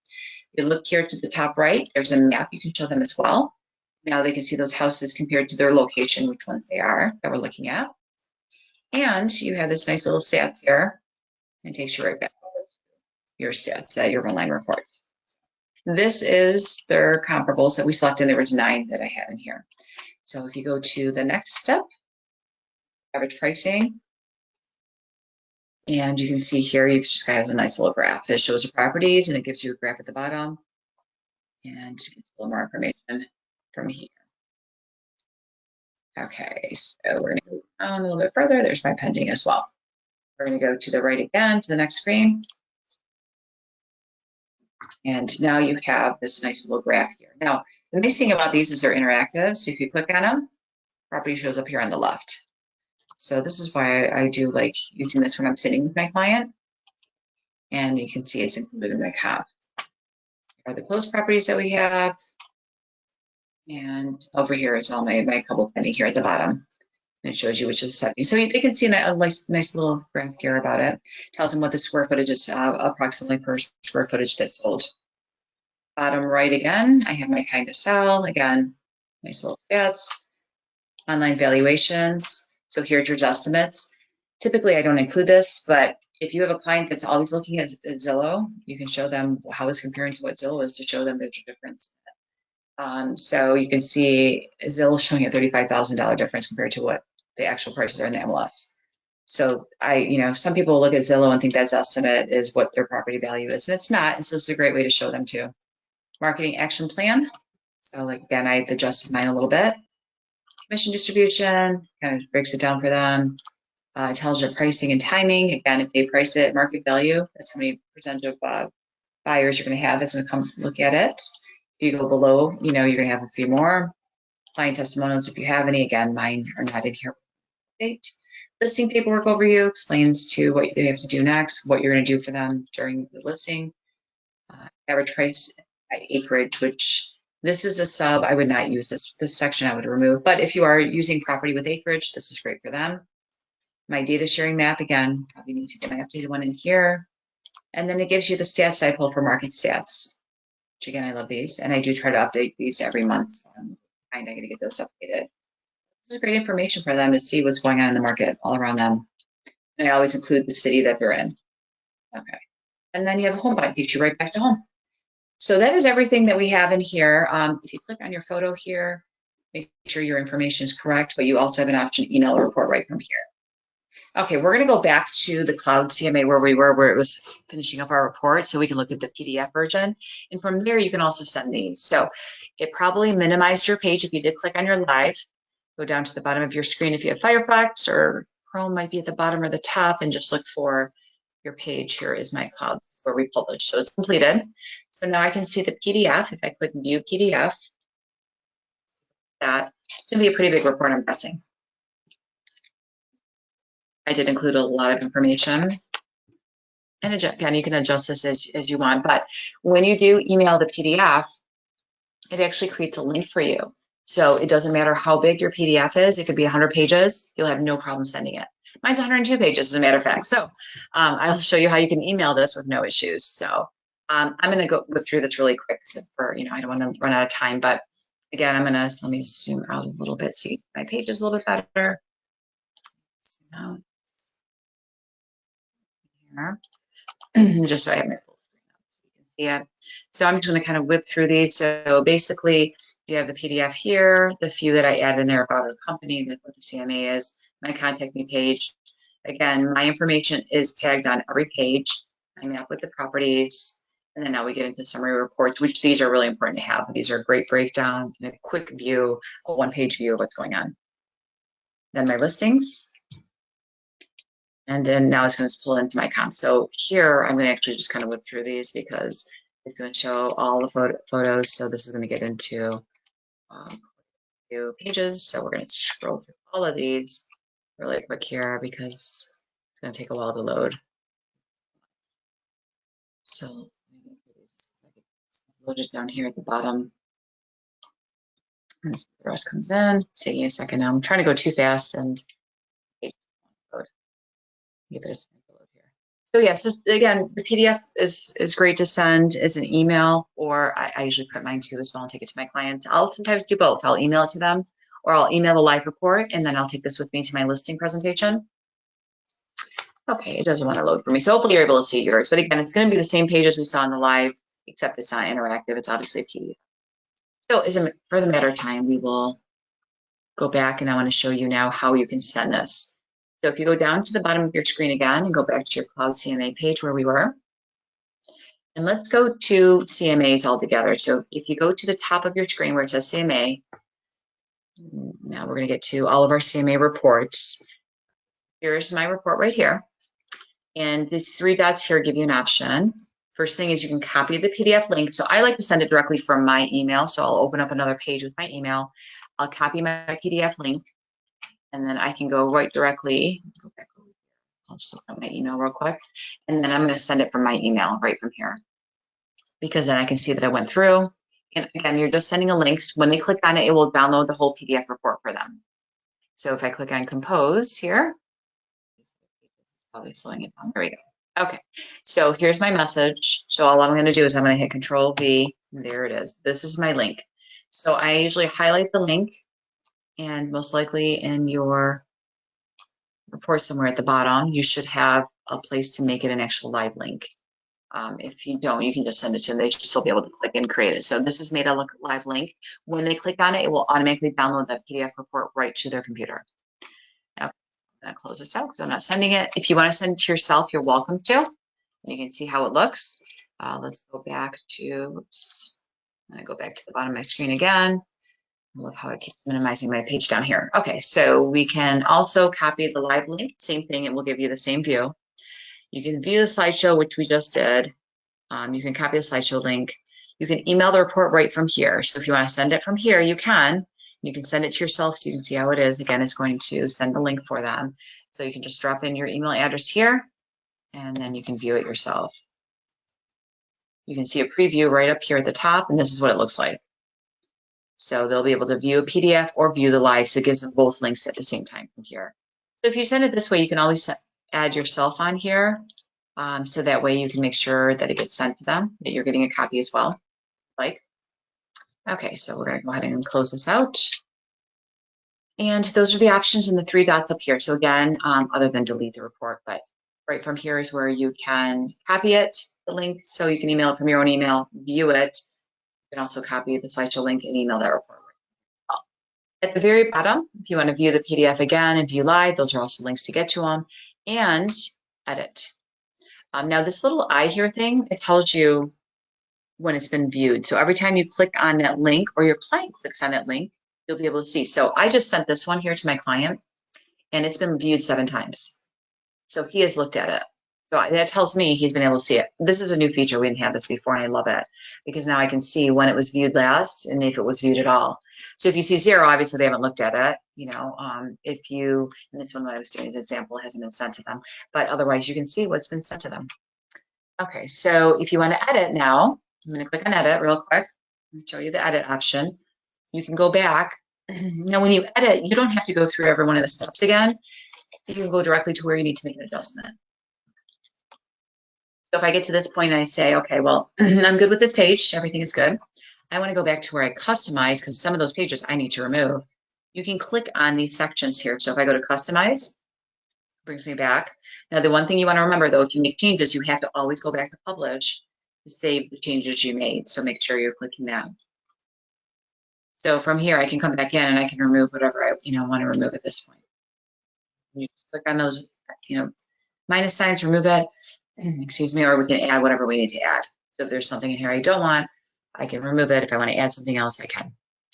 You look here to the top right. There's a map. You can show them as well. Now they can see those houses compared to their location, which ones they are that we're looking at. And you have this nice little stats here. And it takes you right back to your stats, your one-line report. This is their comparables that we selected. There was 9 that I had in here. So if you go to the next step, average pricing, and you can see here, you've just got a nice little graph. It shows the properties and it gives you a graph at the bottom and a little more information from here. Okay, so we're going to go on a little bit further. There's my pending as well. We're going to go to the right again, to the next screen. And now you have this nice little graph here. Now, the nice thing about these is they're interactive. So if you click on them, property shows up here on the left. So this is why I do like using this when I'm sitting with my client. And you can see it's included in my comp. Here are the closed properties that we have. And over here is all my couple pending here at the bottom. And it shows you which is 70. So they can see a nice little graph here about it. Tells them what the square footage is approximately per square footage that's sold. Bottom right again, I have my kind of sell. Again, nice little stats. Online valuations. So here's your estimates. Typically, I don't include this, but if you have a client that's always looking at Zillow, you can show them how it's comparing to what Zillow is to show them the difference. So you can see Zillow showing a $35,000 difference compared to what the actual prices are in the MLS. So some people look at Zillow and think that's estimate is what their property value is, and it's not. And so it's a great way to show them too. Marketing action plan. So again, I've adjusted mine a little bit. Commission distribution, kind of breaks it down for them. Tells you pricing and timing. Again, if they price it at market value, that's how many percentage of buyers you're going to have that's going to come look at it. If you go below, you're going to have a few more. Client testimonials, if you have any. Again, mine are not in here. Listing paperwork overview explains to what they have to do next, what you're going to do for them during the listing. Average price by acreage, which This is a sub. I would not use this section. I would remove. But if you are using property with acreage, this is great for them. My data sharing map, again, probably need to get my updated one in here. And then it gives you the stats I pulled for market stats, which again, I love these. And I do try to update these every month. So I'm kind of going to get those updated. This is great information for them to see what's going on in the market all around them. And I always include the city that they're in. Okay. And then you have a home button, takes you right back to home. So that is everything that we have in here. If you click on your photo here, make sure your information is correct, but you also have an option to email a report right from here. Okay, we're going to go back to the CloudCMA where we were, where it was finishing up our report, so we can look at the PDF version. And from there, you can also send these. So it probably minimized your page if you did click on your live. Go down to the bottom of your screen if you have Firefox, or Chrome might be at the bottom or the top, and just look for your page. Here is my cloud. This is where we publish. So it's completed. So now I can see the PDF. If I click View PDF, that it's going to be a pretty big report, I'm guessing. I did include a lot of information. And again, you can adjust this as you want. But when you do email the PDF, it actually creates a link for you. So it doesn't matter how big your PDF is. It could be 100 pages. You'll have no problem sending it. Mine's 102 pages, as a matter of fact. So I'll show you how you can email this with no issues. So I'm going to go through this really quick for, I don't want to run out of time. But again, let me zoom out a little bit so you see my pages a little bit better. Zoom out here. Just so I have my full screen up so you can see it. So I'm just going to kind of whip through these. So basically, you have the PDF here, the few that I added in there about our company, what the CMA is, my contact me page. Again, my information is tagged on every page. I map with the properties. And then now we get into summary reports, which these are really important to have. These are a great breakdown and a quick view, a one-page view of what's going on. Then my listings. And then now it's going to pull into my comp. So here, I'm going to actually just kind of whip through these because it's going to show all the photos. So this is going to get into new pages. So we're going to scroll through all of these really quick here because it's going to take a while to load. So load it down here at the bottom. And the rest comes in. It's taking a second now. I'm trying to go too fast and load. Give it a second to load here. So yeah, so again, the PDF is great to send as an email, or I usually print mine too as well and take it to my clients. I'll sometimes do both. I'll email it to them, or I'll email the live report, and then I'll take this with me to my listing presentation. Okay, it doesn't want to load for me. So hopefully you're able to see yours. But again, it's going to be the same page as we saw in the live, except it's not interactive. It's obviously a PDF. So for the matter of time, we will go back, and I want to show you now how you can send this. So if you go down to the bottom of your screen again and go back to your CloudCMA page where we were, and let's go to CMAs altogether. So if you go to the top of your screen where it says CMA, now we're going to get to all of our CMA reports. Here's my report right here. And these three dots here give you an option. First thing is you can copy the PDF link. So I like to send it directly from my email. So I'll open up another page with my email. I'll copy my PDF link, and then I can go right directly. Go back over here. I'll just open up my email real quick, and then I'm going to send it from my email right from here, because then I can see that I went through. And again, you're just sending a link. When they click on it, it will download the whole PDF report for them. So if I click on Compose here, it's probably slowing it down. There we go. Okay, so here's my message. So all I'm going to do is I'm going to hit Control V. There it is. This is my link. So I usually highlight the link, and most likely in your report somewhere at the bottom, you should have a place to make it an actual live link. If you don't, you can just send it to them. They should still be able to click and create it. So this is made a live link. When they click on it, it will automatically download that PDF report right to their computer. Now, I'm going to close this out because I'm not sending it. If you want to send it to yourself, you're welcome to. And you can see how it looks. Let's go back to, oops, I'm going to go back to the bottom of my screen again. I love how it keeps minimizing my page down here. Okay, so we can also copy the live link. Same thing, it will give you the same view. You can view the slideshow, which we just did. You can copy the slideshow link. You can email the report right from here. So if you want to send it from here, you can. You can send it to yourself so you can see how it is. Again, it's going to send the link for them. So you can just drop in your email address here, and then you can view it yourself. You can see a preview right up here at the top, and this is what it looks like. So they'll be able to view a PDF or view the live. So it gives them both links at the same time from here. So if you send it this way, you can always add yourself on here. So that way you can make sure that it gets sent to them, that you're getting a copy as well. Okay, so we're going to go ahead and close this out. And those are the options in the 3 dots up here. So again, other than delete the report, but right from here is where you can copy it, the link, so you can email it from your own email, view it. You can also copy the slideshow link and email that report. At the very bottom, if you want to view the PDF again and view live, those are also links to get to them, and edit. Now this little eye here thing, it tells you when it's been viewed. So every time you click on that link or your client clicks on that link, you'll be able to see. So I just sent this one here to my client and it's been viewed 7 times. So he has looked at it. So that tells me he's been able to see it. This is a new feature. We didn't have this before and I love it because now I can see when it was viewed last and if it was viewed at all. So if you see 0, obviously they haven't looked at it. You know, if you, and this one that I was doing an example hasn't been sent to them, but otherwise you can see what's been sent to them. Okay, so if you want to edit now, I'm going to click on edit real quick and show you the edit option. You can go back. Now, when you edit, you don't have to go through every one of the steps again. You can go directly to where you need to make an adjustment. So if I get to this point and I say, okay, well, I'm good with this page, everything is good. I want to go back to where I customize because some of those pages I need to remove. You can click on these sections here. So if I go to customize, it brings me back. Now, the one thing you want to remember, though, if you make changes, you have to always go back to publish to save the changes you made. So make sure you're clicking that. So from here, I can come back in and I can remove whatever I want to remove at this point. You just click on those, minus signs, remove it, excuse me, or we can add whatever we need to add. So if there's something in here I don't want, I can remove it. If I want to add something else, I can.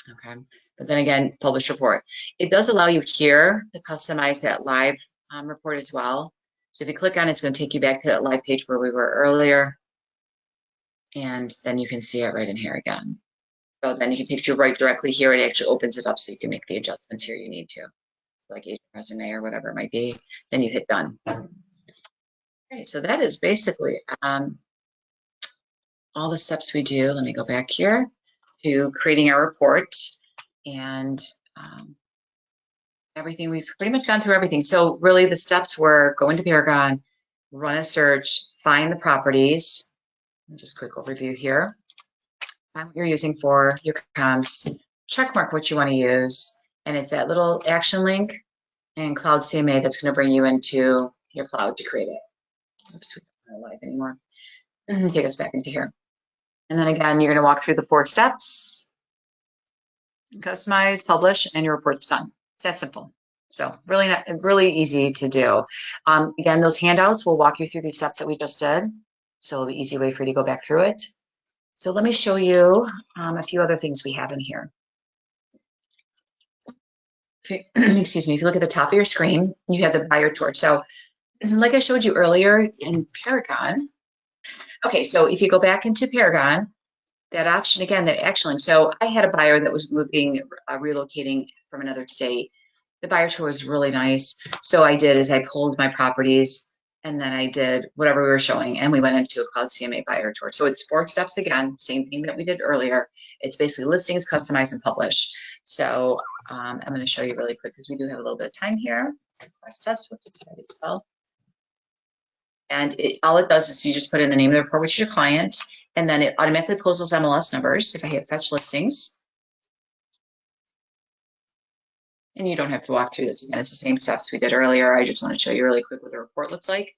Okay. But then again, publish report. It does allow you here to customize that live report as well. So if you click on it, it's going to take you back to that live page where we were earlier. And then you can see it right in here again. So then you can take you right directly here. It actually opens it up so you can make the adjustments here you need to, like agent resume or whatever it might be. Then you hit done. Okay, so that is basically all the steps we do. Let me go back here to creating our report and everything. We've pretty much gone through everything. So really the steps were go into Paragon, run a search, find the properties. Just quick overview here. What you're using for your comps, check mark what you want to use, and it's that little action link and CloudCMA that's going to bring you into your cloud to create it. Oops, we don't have live anymore. Take us back into here. And then again, you're going to walk through the 4 steps, customize, publish, and your report's done. It's that simple. So really easy to do. Again, those handouts will walk you through these steps that we just did. So it'll be an easy way for you to go back through it. So let me show you a few other things we have in here. Excuse me, if you look at the top of your screen, you have the buyer tour. So like I showed you earlier in Paragon, okay, so if you go back into Paragon, that option again, that action link. So I had a buyer that was moving, relocating from another state. The buyer tour was really nice. So I did is I pulled my properties and then I did whatever we were showing and we went into a CloudCMA buyer tour. So it's 4 steps again, same thing that we did earlier. It's basically listings, customize, and publish. So I'm going to show you really quick because we do have a little bit of time here. Test, what's it spell? And all it does is you just put in the name of the report, which is your client, and then it automatically pulls those MLS numbers. If I hit fetch listings, and you don't have to walk through this again, it's the same steps we did earlier. I just want to show you really quick what the report looks like.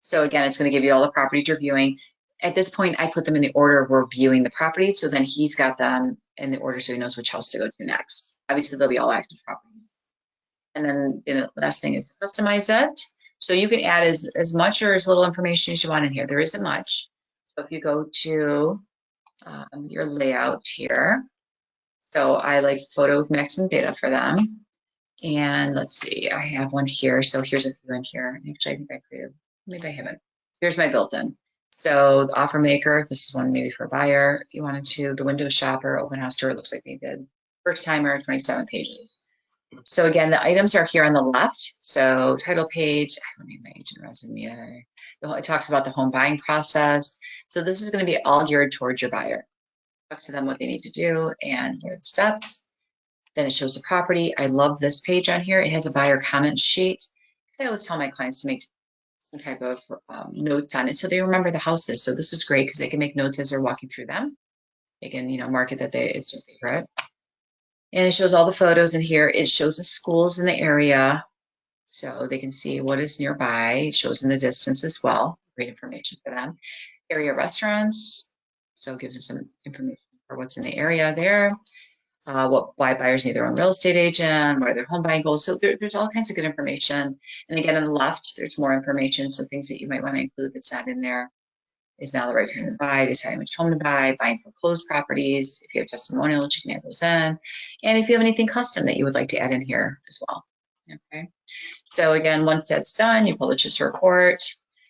So again, it's going to give you all the properties you're viewing. At this point, I put them in the order we're viewing the property, so then he's got them in the order so he knows which house to go to next. Obviously, they'll be all active properties. And then the last thing is customize it. So you can add as much or as little information as you want in here. There isn't much. So if you go to your layout here, so I like photo with maximum data for them. And let's see, I have one here. So here's a few in here. Actually, I think I created, maybe I haven't. Here's my built-in. So the offer maker, this is one maybe for a buyer. If you wanted to, the window shopper, open house tour, it looks like they did. First timer, 27 pages. So again, the items are here on the left. So title page, I don't need my agent resume. It talks about the home buying process. So this is going to be all geared towards your buyer. talks to them what they need to do and what are the steps. Then it shows the property. I love this page on here. It has a buyer comment sheet. Because I always tell my clients to make some type of notes on it so they remember the houses. So this is great because they can make notes as they're walking through them. They can, you know, mark it that it's their favorite. And it shows all the photos in here. It shows the schools in the area so they can see what is nearby. It shows in the distance as well. Great information for them. Area restaurants. So it gives them some information for what's in the area there. Why buyers need their own real estate agent, what are their home buying goals. So there's all kinds of good information. And again, on the left, there's more information. So things that you might want to include that's not in there. Is now the right time to buy, deciding which home to buy, buying foreclosed properties. If you have testimonials, you can add those in. And if you have anything custom that you would like to add in here as well. Okay. So again, once that's done, you publish this report.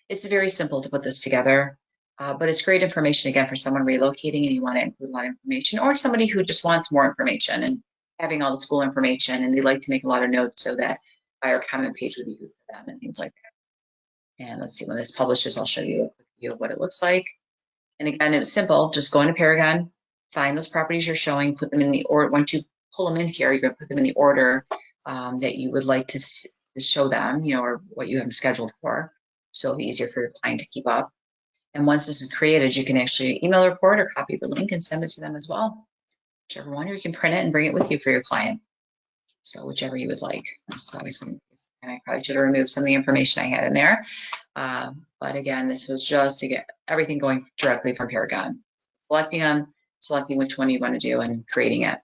It's very simple to put this together. But it's great information, again, for someone relocating and you want to include a lot of information, or somebody who just wants more information and having all the school information and they like to make a lot of notes so that buyer comment page would be good for them and things like that. And let's see, when this publishes, I'll show you a quick view of what it looks like. And again, it's simple. Just go into Paragon, find those properties you're showing, put them in the order. Once you pull them in here, you're going to put them in the order that you would like to show them, you know, or what you have them scheduled for. So it'll be easier for your client to keep up. And once this is created, you can actually email a report or copy the link and send it to them as well. Whichever one, or you can print it and bring it with you for your client. So whichever you would like. This is always something, and I probably should have removed some of the information I had in there. But again, this was just to get everything going directly from Paragon. Selecting them, selecting which one you want to do, and creating it.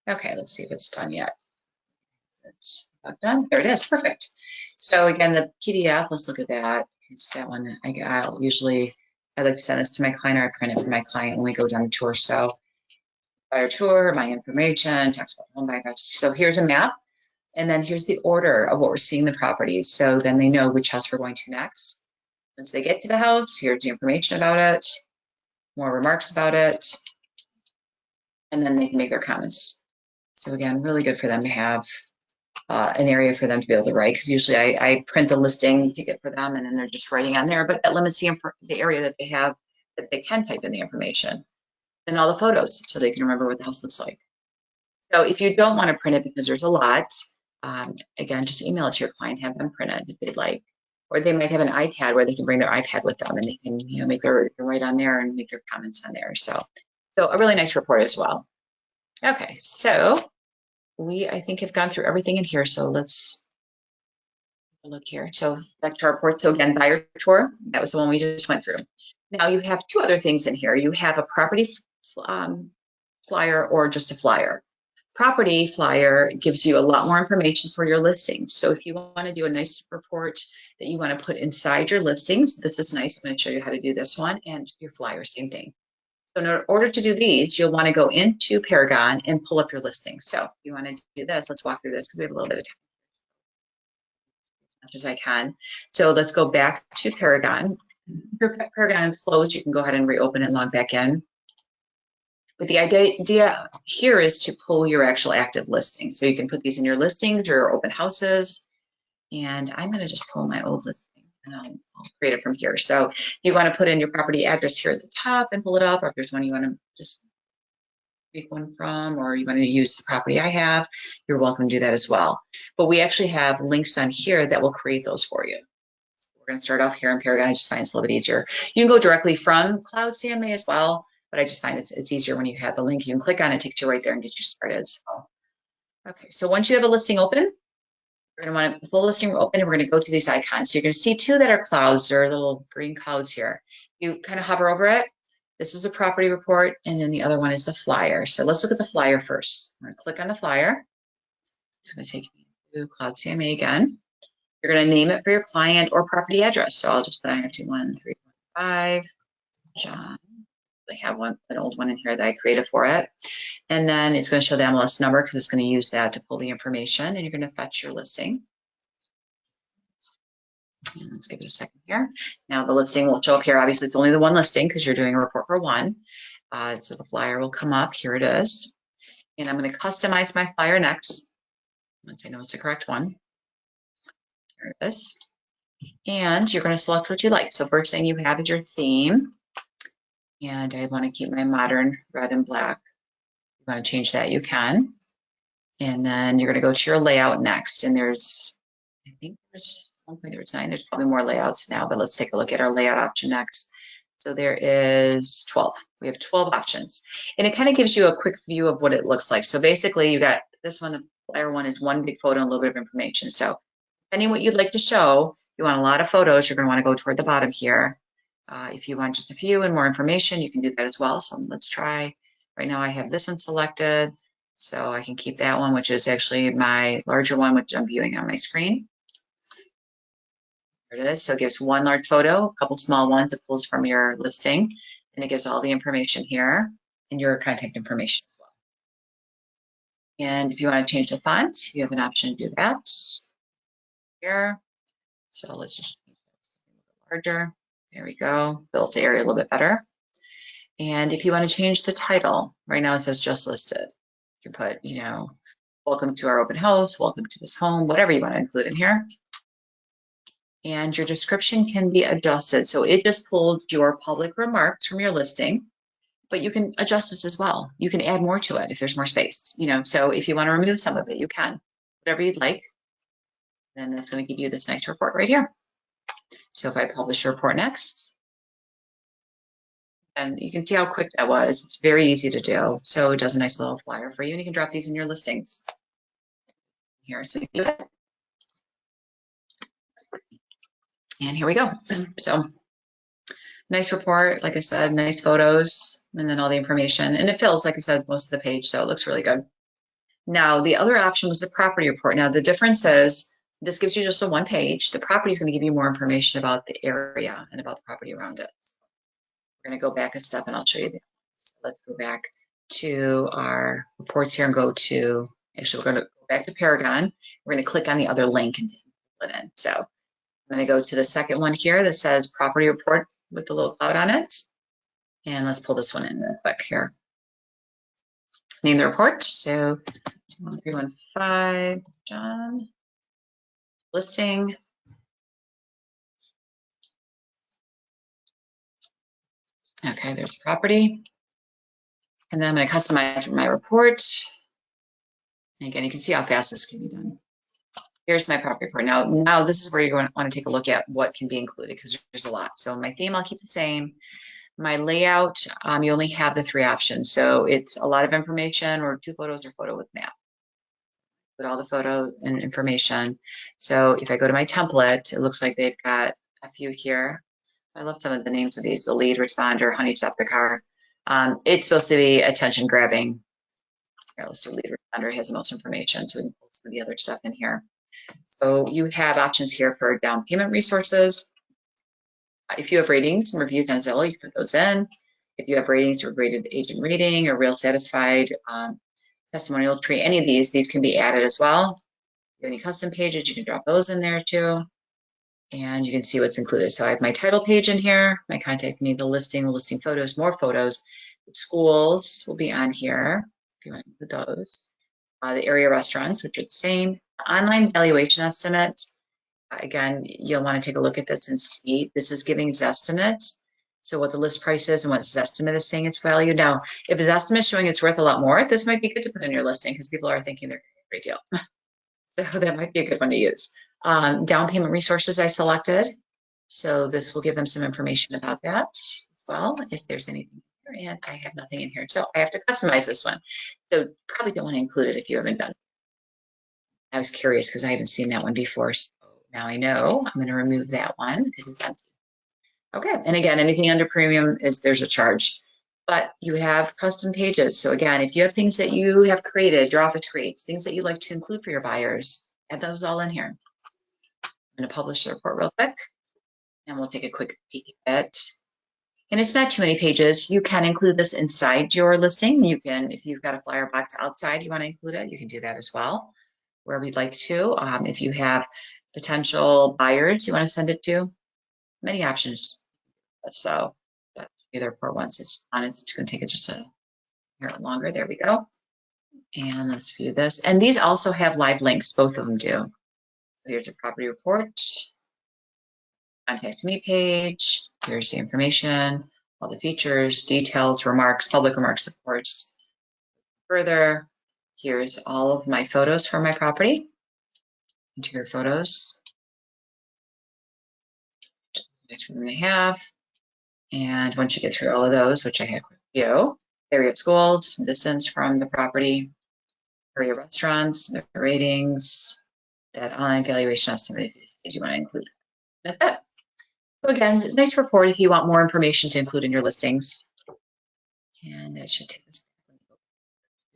Okay, let's see if it's done yet. It's not done. There it is. Perfect. So again, the PDF, let's look at that. It's that one I like to send this to my client, or I print it for my client when we go down the tour. So buyer tour, my information, text about home buyer. So here's a map. And then here's the order of what we're seeing the properties. So then they know which house we're going to next. Once they get to the house, here's the information about it, more remarks about it, and then they can make their comments. So again, really good for them to have an area for them to be able to write, because usually I print the listing to get for them and then they're just writing on there, but that limits the area that they have that they can type in the information. And all the photos so they can remember what the house looks like. So if you don't want to print it because there's a lot, again, just email it to your client, have them print it if they'd like. Or they might have an iPad where they can bring their iPad with them and they can, you know, make their write on there and make their comments on there. So a really nice report as well. Okay, so we, I think, have gone through everything in here. So let's look here. So back to our report. So again, buyer tour, that was the one we just went through. Now you have two other things in here. You have a property flyer or just a flyer. Property flyer gives you a lot more information for your listings. So if you want to do a nice report that you want to put inside your listings, this is nice. I'm going to show you how to do this one, and your flyer, same thing. So in order to do these, you'll want to go into Paragon and pull up your listing. So if you want to do this, let's walk through this because we have a little bit of time. As much as I can. So let's go back to Paragon. If your Paragon is closed, you can go ahead and reopen it and log back in. But the idea here is to pull your actual active listing. So you can put these in your listings or open houses. And I'm going to just pull my old listing and I'll create it from here. So if you want to put in your property address here at the top and pull it up, or if there's one you want to just make one from, or you want to use the property I have, you're welcome to do that as well. But we actually have links on here that will create those for you. So we're going to start off here in Paragon. I just find it's a little bit easier. You can go directly from CloudCMA as well. But I just find it's easier when you have the link. You can click on it, take you right there and get you started. So, okay, so once you have a listing open, you're gonna want a full listing open and we're gonna go to these icons. So you're gonna see two that are clouds. There are little green clouds here. You kind of hover over it. This is the property report, and then the other one is the flyer. So let's look at the flyer first. I'm gonna click on the flyer. It's gonna take me to CloudCMA again. You're gonna name it for your client or property address. So I'll just put on here 21315 John. I have an old one in here that I created for it. And then it's going to show the MLS number because it's going to use that to pull the information, and you're going to fetch your listing. And let's give it a second here. Now the listing will show up here. Obviously it's only the one listing because you're doing a report for one. So the flyer will come up. Here it is. And I'm going to customize my flyer next. Once I know it's the correct one. There it is. And you're going to select what you like. So first thing you have is your theme. And I want to keep my modern red and black. If you want to change that, you can. And then you're going to go to your layout next. And there's, I think there's one point, there's 9. There's probably more layouts now, but let's take a look at our layout option next. So there is 12. We have 12 options. And it kind of gives you a quick view of what it looks like. So basically you got this one, the flyer one is one big photo and a little bit of information. So depending what you'd like to show, you want a lot of photos, you're going to want to go toward the bottom here. If you want just a few and more information, you can do that as well. So let's try. Right now I have this one selected. So I can keep that one, which is actually my larger one, which I'm viewing on my screen. There it is. So it gives one large photo, a couple small ones it pulls from your listing, and it gives all the information here and your contact information as well. And if you want to change the font, you have an option to do that here. So let's just make it larger. There we go. Built the area a little bit better. And if you want to change the title, right now it says just listed. You can put, you know, welcome to our open house, welcome to this home, whatever you want to include in here. And your description can be adjusted. So it just pulled your public remarks from your listing, but you can adjust this as well. You can add more to it if there's more space, you know, so if you want to remove some of it, you can, whatever you'd like. Then that's going to give you this nice report right here. So if I publish a report next, and you can see how quick that was. It's very easy to do. So it does a nice little flyer for you, and you can drop these in your listings here. So you can do it. And here we go. So nice report, like I said, nice photos, and then all the information. And it fills, like I said, most of the page, so it looks really good. Now, the other option was the property report. Now, the difference is this gives you just a one page. The property is going to give you more information about the area and about the property around it. So we're going to go back a step, and I'll show you that. So let's go back to our reports here and go to, actually, we're going to go back to Paragon. We're going to click on the other link and put it in. So I'm going to go to the second one here that says property report with the little cloud on it. And let's pull this one in real quick here. Name the report. So 1315 John. Listing. Okay, there's property. And then I'm going to customize my report. And again, you can see how fast this can be done. Here's my property report. Now this is where you're going to want to take a look at what can be included because there's a lot. So my theme, I'll keep the same. My layout, you only have the 3 options. So it's a lot of information or 2 photos or photo with map. Put all the photo and information. So if I go to my template, it looks like they've got a few here. I love some of the names of these, the lead responder, honey septicar. It's supposed to be attention grabbing. Here, let's do lead responder. It has the most information, so we can pull some of the other stuff in here. So you have options here for down payment resources. If you have ratings and reviews on Zillow, you can put those in. If you have ratings or rated agent rating or real satisfied testimonial tree, any of these can be added as well. If you have any custom pages, you can drop those in there too. And you can see what's included. So I have my title page in here, my contact me, the listing photos, more photos. Schools will be on here if you want to include those. The area restaurants, which are the same. Online valuation estimate. Again, you'll want to take a look at this and see. This is giving Zestimate. So what the list price is and what Zestimate is saying its value. Now, if Zestimate is showing it's worth a lot more, this might be good to put in your listing because people are thinking they're a great deal. So that might be a good one to use. Down payment resources I selected. So this will give them some information about that as well, if there's anything here, and I have nothing in here. So I have to customize this one. So probably don't want to include it if you haven't done it. I was curious because I haven't seen that one before. So now I know. I'm going to remove that one because it's empty. Okay, and again, anything under premium there's a charge. But you have custom pages. So again, if you have things that you have created, your office creates, things that you'd like to include for your buyers, add those all in here. I'm going to publish the report real quick, and we'll take a quick peek at it. And it's not too many pages. You can include this inside your listing. You can, if you've got a flyer box outside, you want to include it, you can do that as well, where we'd like to. If you have potential buyers you want to send it to, many options. So, but the report once it's on it, it's going to take it just a hair longer. There we go. And let's view this. And these also have live links. Both of them do. Here's a property report, contact me page. Here's the information, all the features, details, remarks, public remarks, supports. Further, here's all of my photos for my property. Interior photos. 2.5. And once you get through all of those, which I had a quick view, area schools, distance from the property, area restaurants, the ratings, that online valuation estimate if you want to include that. That's it. So again, nice report if you want more information to include in your listings. And that should take us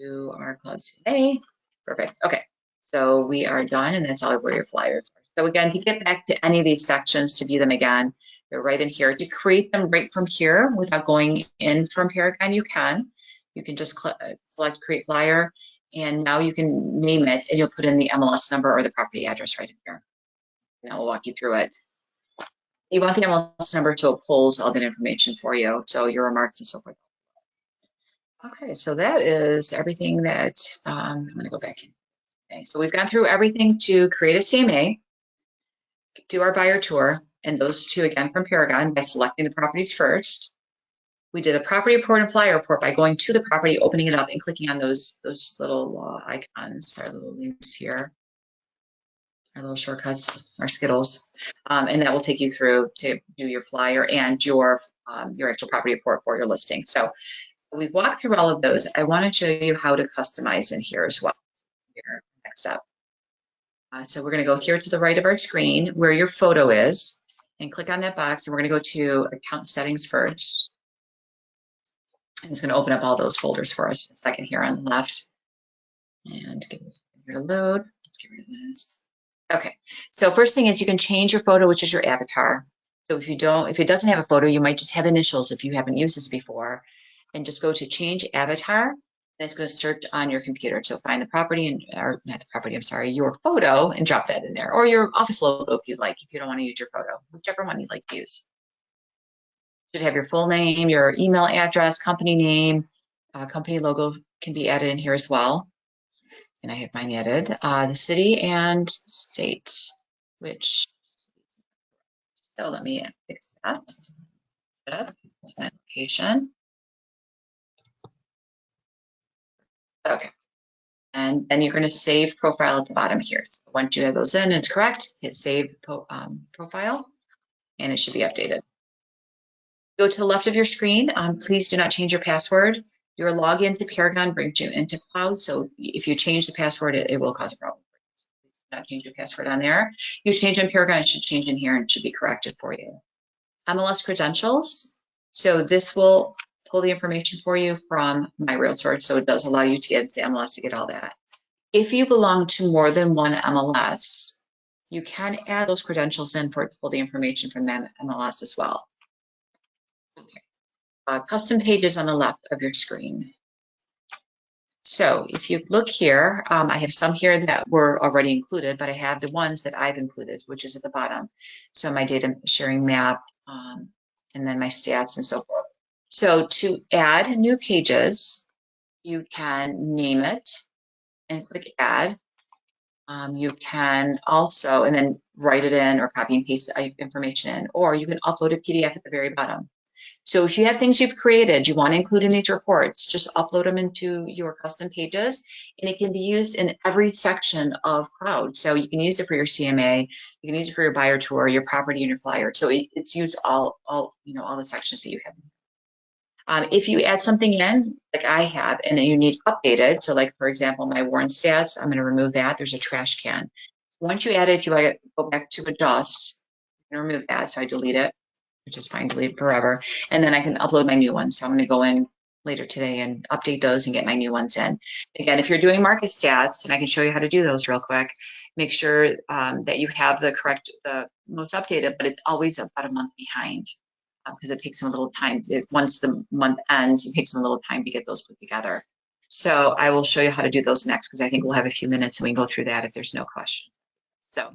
to our CloudCMA. Perfect. Okay. So we are done, and that's all where your flyers are. So again, to get back to any of these sections, to view them again, they're right in here. To create them right from here without going in from Paragon, you can. You can just select Create Flyer, and now you can name it, and you'll put in the MLS number or the property address right in here. And I'll walk you through it. You want the MLS number to pulls all that information for you, so your remarks and so forth. Okay, so that is everything that I'm going to go back in. Okay, so we've gone through everything to create a CMA, do our buyer tour, and those two again from Paragon by selecting the properties first. We did a property report and flyer report by going to the property, opening it up, and clicking on those little icons, our little links here, our little shortcuts, our Skittles, and that will take you through to do your flyer and your actual property report for your listing. So we've walked through all of those. I want to show you how to customize in here as well. Here, next step. So we're going to go here to the right of our screen where your photo is and click on that box, and we're going to go to account settings first. And it's going to open up all those folders for us in a second here on the left. And give this here to load. Let's get rid of this. Okay, so first thing is you can change your photo, which is your avatar. So if it doesn't have a photo, you might just have initials if you haven't used this before. And just go to change avatar, and it's going to search on your computer. So find the property, or not the property, I'm sorry, your photo, and drop that in there, or your office logo if you'd like, if you don't want to use your photo, whichever one you'd like to use. You should have your full name, your email address, company name, company logo can be added in here as well. And I have mine added, the city and state, which, so let me fix that. That's my location. Okay, and then you're going to save profile at the bottom here. So once you have those in, it's correct, hit save profile, and it should be updated. Go to the left of your screen. Please do not change your password. Your login to Paragon brings you into Cloud, so if you change the password, it will cause a problem. So please do not change your password on there. You change in Paragon, it should change in here and it should be corrected for you. MLS credentials. So this will pull the information for you from MiRealSource, so it does allow you to get into the MLS to get all that. If you belong to more than one MLS, you can add those credentials in for it to pull the information from that MLS as well. Okay. Custom pages on the left of your screen. So if you look here, I have some here that were already included, but I have the ones that I've included, which is at the bottom. So my data sharing map, and then my stats and so forth. So to add new pages, you can name it and click add. You can also, and then write it in or copy and paste the information in, or you can upload a PDF at the very bottom. So if you have things you've created, you want to include in these reports, just upload them into your custom pages, and it can be used in every section of Cloud. So you can use it for your CMA, you can use it for your buyer tour, your property, and your flyer. So it's used all the sections that you have. If you add something in, like I have, and you need updated, so like for example, my Warren stats, I'm going to remove that. There's a trash can. Once you add it, if you go back to adjust, you can remove that. So I delete it, which is fine, delete it forever. And then I can upload my new ones. So I'm going to go in later today and update those and get my new ones in. Again, if you're doing market stats, and I can show you how to do those real quick, make sure that you have the most updated, but it's always about a month behind because it takes them a little time. Once the month ends, it takes them a little time to get those put together. So I will show you how to do those next because I think we'll have a few minutes and we can go through that if there's no questions. So,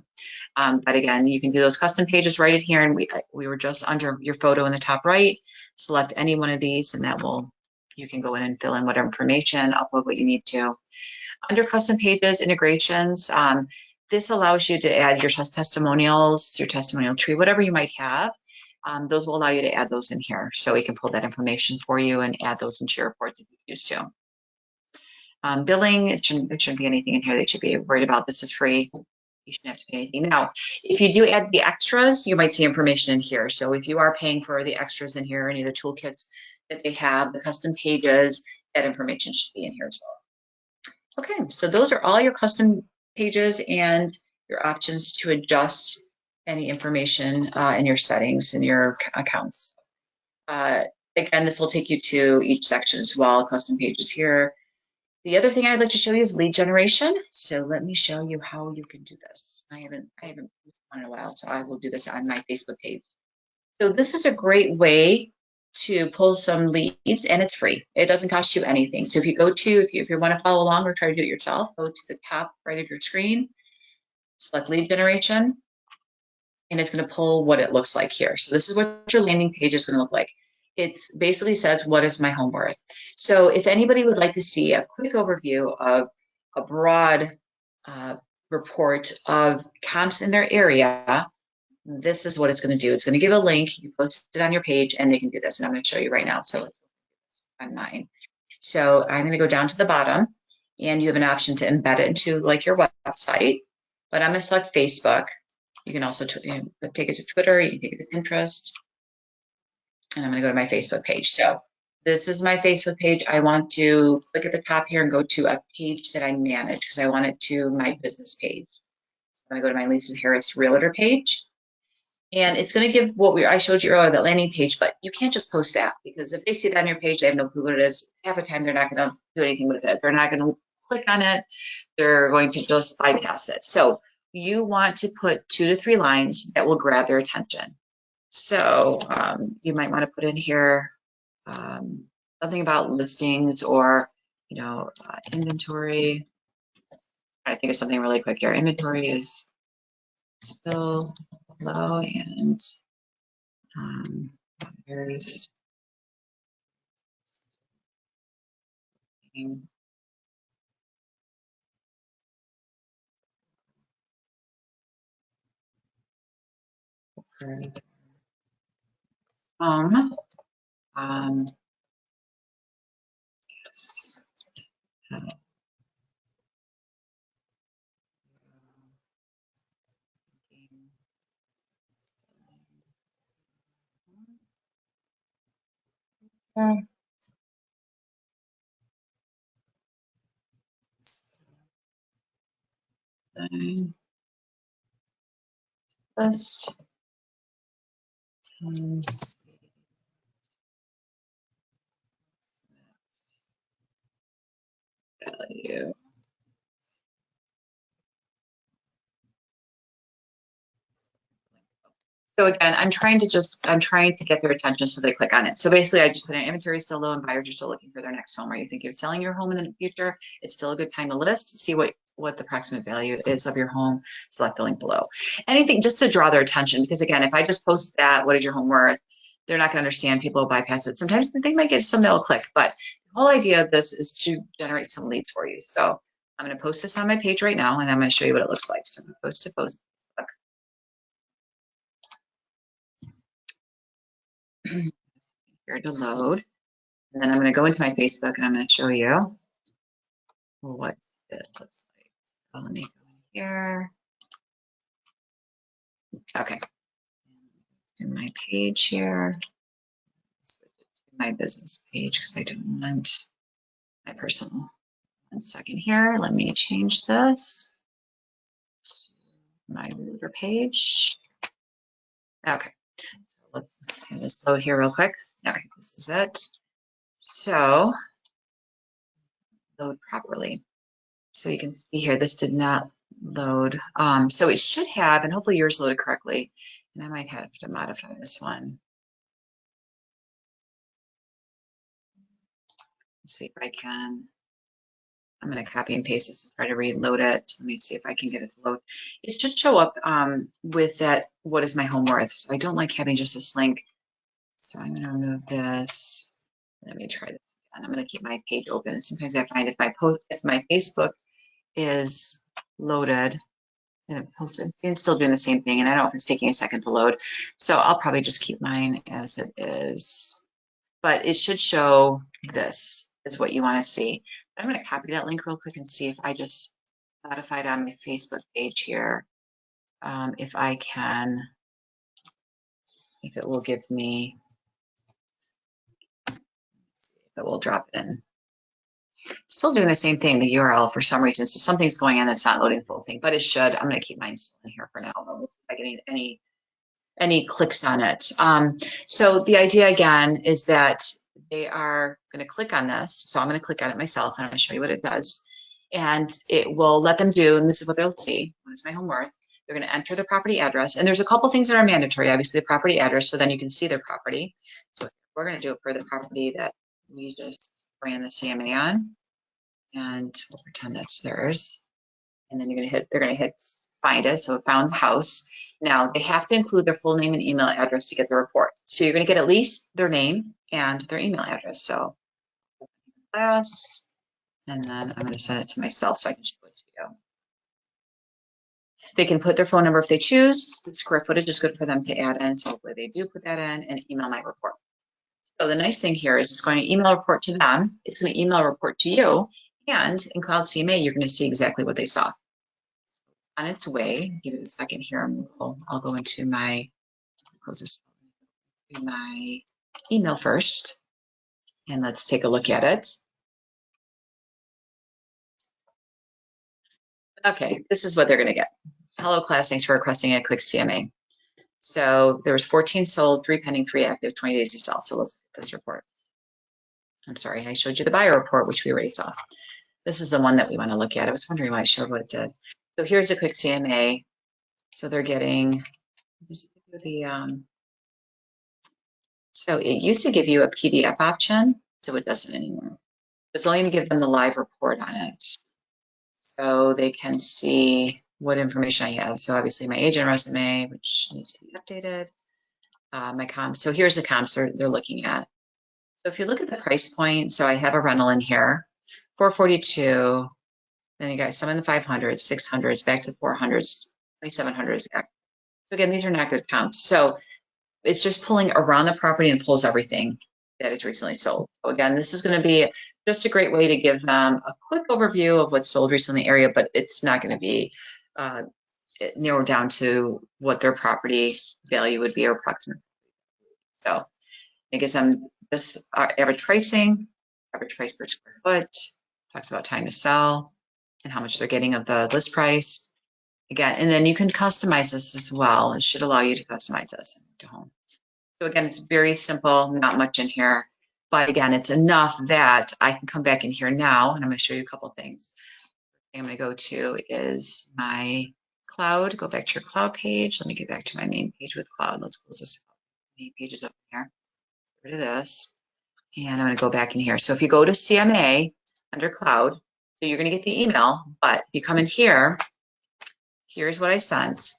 but again, you can do those custom pages right in here, and we were just under your photo in the top right. Select any one of these, and you can go in and fill in whatever information, upload what you need to. Under custom pages, integrations, this allows you to add your testimonials, your testimonial tree, whatever you might have. those will allow you to add those in here. So we can pull that information for you and add those into your reports if you choose to. Billing, there shouldn't be anything in here that you should be worried about. This is free. You shouldn't have to pay anything. Now, if you do add the extras, you might see information in here. So if you are paying for the extras in here, any of the toolkits that they have, the custom pages, that information should be in here as well. Okay, so those are all your custom pages and your options to adjust any information in your settings in your accounts. Again, this will take you to each section as well, custom pages here. The other thing I'd like to show you is lead generation. So let me show you how you can do this. I haven't done this one in a while, so I will do this on my Facebook page. So this is a great way to pull some leads, and it's free. It doesn't cost you anything. So if you go to, if you want to follow along or try to do it yourself, go to the top right of your screen, select lead generation, and it's going to pull what it looks like here. So this is what your landing page is going to look like. It basically says, what is my home worth? So if anybody would like to see a quick overview of a broad report of comps in their area, this is what it's going to do. It's going to give a link. You post it on your page, and they can do this. And I'm going to show you right now. So on mine. So I'm going to go down to the bottom, and you have an option to embed it into like your website. But I'm going to select Facebook. You can also take it to Twitter. You can take it to Pinterest. And I'm going to go to my Facebook page. So this is my Facebook page. I want to click at the top here and go to a page that I manage because I want it to my business page. So I'm going to go to my Lisa Harris Realtor page. And it's going to give what I showed you earlier, that landing page, but you can't just post that because if they see that on your page, they have no clue what it is. Half the time, they're not going to do anything with it. They're not going to click on it. They're going to just bypass it. So you want to put 2 to 3 lines that will grab their attention. So you might want to put in here something about listings or, inventory. I think of something really quick here. Inventory is still low, and there's yes. List value. So again, I'm trying to get their attention so they click on it. So basically I just put in inventory is still low and buyers are still looking for their next home. Or you think you're selling your home in the future, it's still a good time to list, see what the approximate value is of your home, select the link below. Anything just to draw their attention, because again, if I just post that, what is your home worth? They're not gonna understand, people will bypass it. Sometimes they might get some that'll click, but the whole idea of this is to generate some leads for you. So I'm gonna post this on my page right now, and I'm gonna show you what it looks like. So I'm gonna post. Here to load, and then I'm going to go into my Facebook and I'm going to show you what it looks like. So let me go in here. Okay, in my page here, switch it to my business page because I don't want my personal. 1 second here, let me change this to my realtor page. Okay, so let's have this load here real quick. Okay, this is it. So load properly. So you can see here, this did not load. So it should have, and hopefully yours loaded correctly. And I might have to modify this one. Let's see if I can. I'm going to copy and paste this and try to reload it. Let me see if I can get it to load. It should show up with that, what is my home worth? So I don't like having just this link. So I'm going to remove this. Let me try this again. I'm going to keep my page open. Sometimes I find if my Facebook is loaded, and it's still doing the same thing, and I don't know if it's taking a second to load. So I'll probably just keep mine as it is. But it should show this is what you want to see. I'm going to copy that link real quick and see if I just modify it on my Facebook page here. If I can, if it will give me, let's see if it will drop it in. Still doing the same thing, the URL for some reason. So something's going on that's not loading the full thing, but it should. I'm going to keep mine still in here for now. If I get any clicks on it. So the idea again is that they are going to click on this. So I'm going to click on it myself and I'm going to show you what it does. And it will let them do, and this is what they'll see. What is my home worth? They're going to enter the property address. And there's a couple things that are mandatory, obviously the property address, so then you can see their property. So we're going to do it for the property that we just ran the CMA on. And we'll pretend that's theirs. And then they're going to hit find it. So found the house. Now they have to include their full name and email address to get the report. So you're going to get at least their name and their email address. So class, and then I'm going to send it to myself so I can show it to you. They can put their phone number if they choose. The square footage is good for them to add in. So hopefully they do put that in, and email my report. So the nice thing here is it's going to email a report to them. It's going to email a report to you. And in CloudCMA, you're going to see exactly what they saw. On its way, give it a second here. I'll go into my, close this, my email first, and let's take a look at it. Okay, this is what they're going to get. Hello class, thanks for requesting a quick CMA. So there was 14 sold, 3 pending, 3 active, 20 days to sell. So let's get this report. I'm sorry, I showed you the buyer report, which we already saw. This is the one that we want to look at. I was wondering why I showed what it did. So here's a quick CMA. So they're getting so it used to give you a PDF option, so it doesn't anymore. It's only going to give them the live report on it. So they can see what information I have. So obviously my agent resume, which needs to be updated. My comps. So here's the comps they're looking at. So if you look at the price point, so I have a rental in here, 442. Then you got some in the 500s, 600s, back to 400s, 2700s. So again, these are not good comps. So it's just pulling around the property and pulls everything that is recently sold. So again, this is going to be just a great way to give them a quick overview of what's sold recently in the area, but it's not going to be narrowed down to what their property value would be or approximate. So it gives them this average pricing, average price per square foot, talks about time to sell and how much they're getting of the list price. Again, and then you can customize this as well. It should allow you to customize this to home. So again, it's very simple, not much in here, but again, it's enough that I can come back in here now, and I'm going to show you a couple of things. I'm going to go to is my cloud, go back to your cloud page. Let me get back to my main page with cloud. Let's close this out. Main page is up here. Get rid of this, and I'm going to go back in here. So if you go to CMA under cloud, so you're going to get the email, but if you come in here, here's what I sent.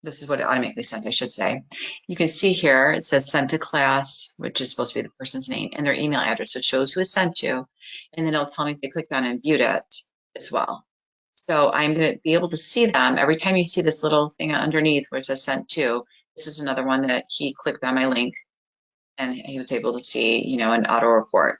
This is what it automatically sent, I should say. You can see here, it says sent to class, which is supposed to be the person's name, and their email address. So it shows who is sent to, and then it'll tell me if they clicked on and viewed it as well. So I'm going to be able to see them. Every time you see this little thing underneath where it says sent to, this is another one that he clicked on my link, and he was able to see, you know, an auto report.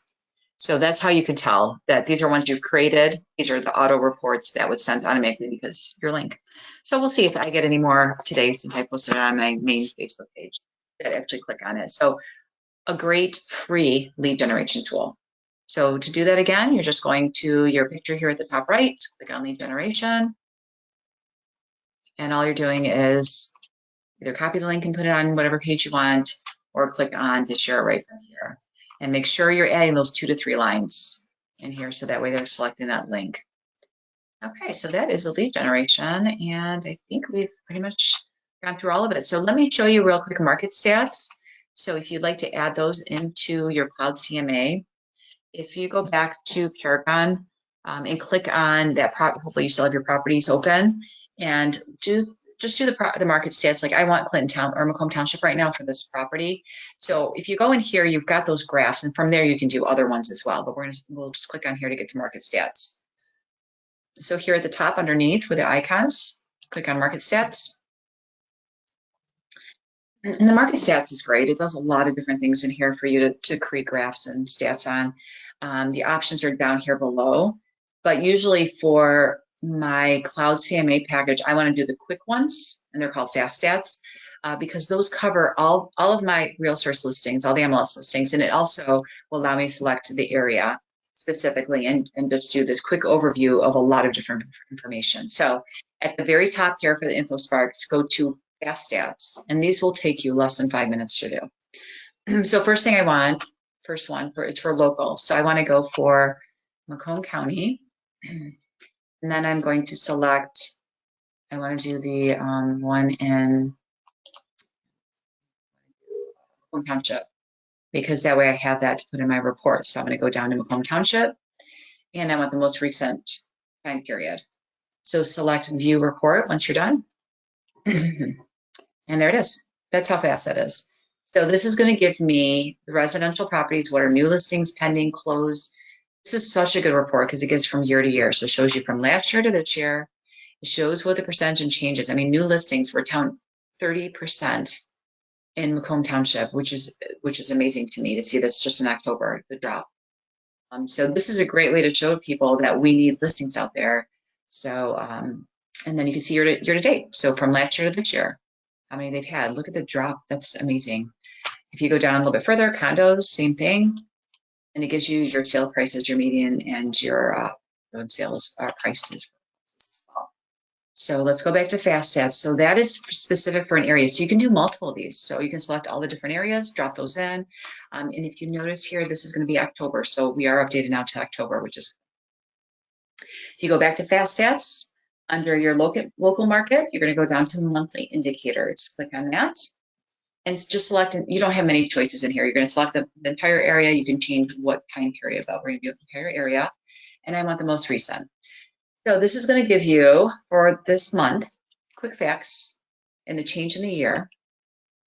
So that's how you can tell that these are ones you've created. These are the auto reports that would send automatically because your link. So we'll see if I get any more today since I posted it on my main Facebook page that actually click on it. So a great free lead generation tool. So to do that again, you're just going to your picture here at the top right, click on lead generation. And all you're doing is either copy the link and put it on whatever page you want, or click on to share right from here. And make sure you're adding those 2 to 3 lines in here so that way they're selecting that link. Okay, so that is the lead generation, and I think we've pretty much gone through all of it. So let me show you real quick market stats. So if you'd like to add those into your CloudCMA, if you go back to Paragon and click on that, hopefully you still have your properties open, and just do the market stats. Like I want Clinton Town or Macomb Township right now for this property. So if you go in here, you've got those graphs, and from there you can do other ones as well. But we'll just click on here to get to market stats. So here at the top underneath with the icons, click on market stats. And the market stats is great. It does a lot of different things in here for you to create graphs and stats on. The options are down here below, but usually for my CloudCMA package, I want to do the quick ones, and they're called fast stats, because those cover all of my RealSource listings, all the MLS listings, and it also will allow me to select the area specifically and just do this quick overview of a lot of different information. So at the very top here for the info sparks, go to fast stats, and these will take you less than 5 minutes to do. So first thing I want, first one, it's for local. So I want to go for Macomb County, and then I'm going to select, I want to do the one in Macomb Township, because that way I have that to put in my report. So I'm going to go down to Macomb Township, and I want the most recent time period. So select View Report once you're done. And there it is. That's how fast that is. So this is going to give me the residential properties, what are new listings, pending, closed. This is such a good report because it gives from year to year. So it shows you from last year to this year. It shows what the percentage and changes. I mean, new listings were down 30% in Macomb Township, which is amazing to me to see this just in October, the drop. So this is a great way to show people that we need listings out there. So, and then you can see year to date. So from last year to this year, how many they've had. Look at the drop. That's amazing. If you go down a little bit further, condos, same thing. And it gives you your sale prices, your median, and your sales prices. So let's go back to fast stats. So that is specific for an area. So you can do multiple of these. So you can select all the different areas, drop those in. And if you notice here, this is going to be October. So we are updated now to October, which is. If you go back to fast stats, under your local market, you're going to go down to monthly indicators. Click on that and just select, you don't have many choices in here. You're going to select the entire area. You can change what time period, but we're going to do the entire area. And I want the most recent. So this is going to give you, for this month, quick facts and the change in the year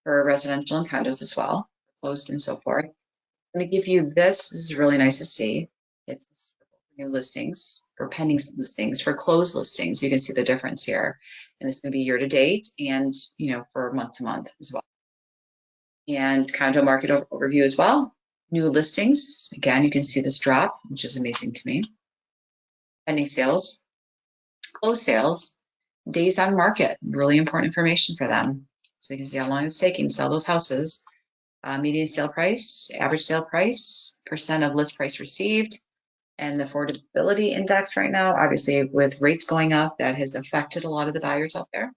for residential and condos as well, closed and so forth. I'm going to give you this. This is really nice to see. It's new listings, for pending listings, for closed listings. You can see the difference here. And it's going to be year to date and, for month to month as well. And condo market overview as well. New listings. Again, you can see this drop, which is amazing to me. Pending sales, closed sales, days on market, really important information for them. So you can see how long it's taking to sell those houses. Median sale price, average sale price, percent of list price received, and the affordability index right now. Obviously, with rates going up, that has affected a lot of the buyers out there.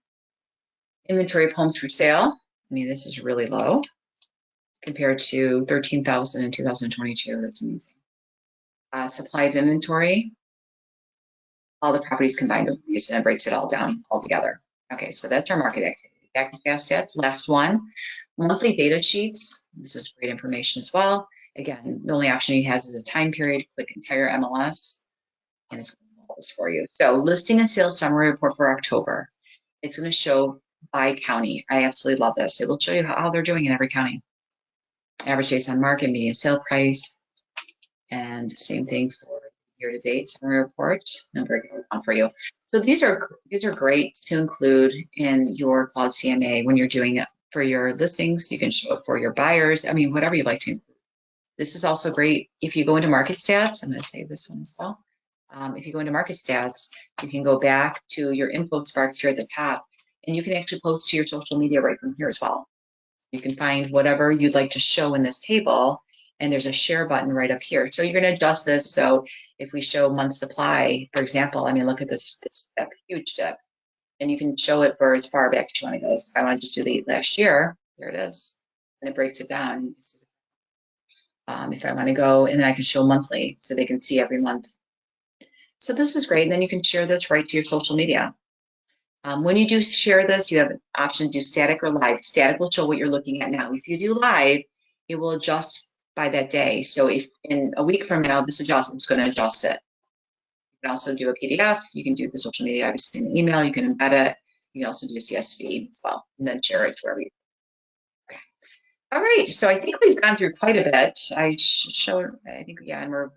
Inventory of homes for sale. I mean, this is really low compared to 13,000 in 2022. That's amazing. Supply of inventory. All the properties combined with use, and it breaks it all down altogether. Okay, so that's our market activity. Back to fast stats. Last one, monthly data sheets. This is great information as well. Again, the only option he has is a time period. Click entire MLS, and it's going to pull this for you. So listing and sales summary report for October. It's going to show by county. I absolutely love this. It will show you how they're doing in every county. Average days on market, median sale price, and same thing for year-to-date summary report. Number one for you. So these are great to include in your CloudCMA when you're doing it for your listings. You can show it for your buyers. I mean, whatever you'd like to include. This is also great if you go into market stats. I'm going to save this one as well. If you go into market stats, you can go back to your info sparks here at the top, and you can actually post to your social media right from here as well. You can find whatever you'd like to show in this table, and there's a share button right up here. So you're going to adjust this. So if we show month supply, for example, I mean, look at this step, huge step, and you can show it for as far back as you want to go. So if I want to just do the last year, there it is, and it breaks it down. If I want to go, and then I can show monthly so they can see every month. So this is great. And then you can share this right to your social media. When you do share this, you have an option to do static or live. Static will show what you're looking at now. If you do live, it will adjust by that day. So if in a week from now this adjusts, it's going to adjust it. You can also do a PDF. You can do the social media, obviously in the email. You can embed it. You can also do a CSV as well, and then share it wherever you. Okay. All right. So I think we've gone through quite a bit. I think, yeah, and we're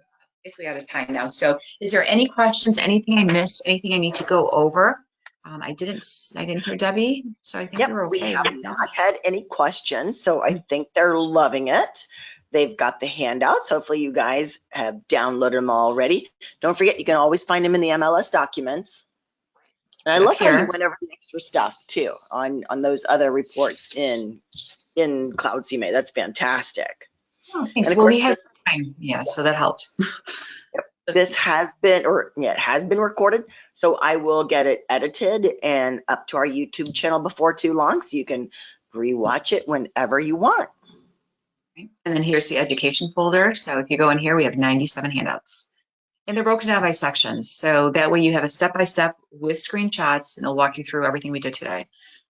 basically out of time now. So is there any questions, anything I missed, anything I need to go over I didn't hear Debbie, so I think Yep, we were we okay have with not Debbie. had any questions, so I think they're loving it. They've got the handouts. Hopefully you guys have downloaded them already. Don't forget, you can always find them in the MLS documents. And I Up love how you here. went over the extra stuff too on those other reports in CloudCMA. That's fantastic. Oh, thanks. And of Well, course, we had time. Yeah, so that helped. this has been, or yeah, it has been recorded. So I will get it edited and up to our YouTube channel before too long, so you can rewatch it whenever you want. And then here's the education folder. So if you go in here, we have 97 handouts. And they're broken down by sections. So that way you have a step-by-step with screenshots, and it'll walk you through everything we did today,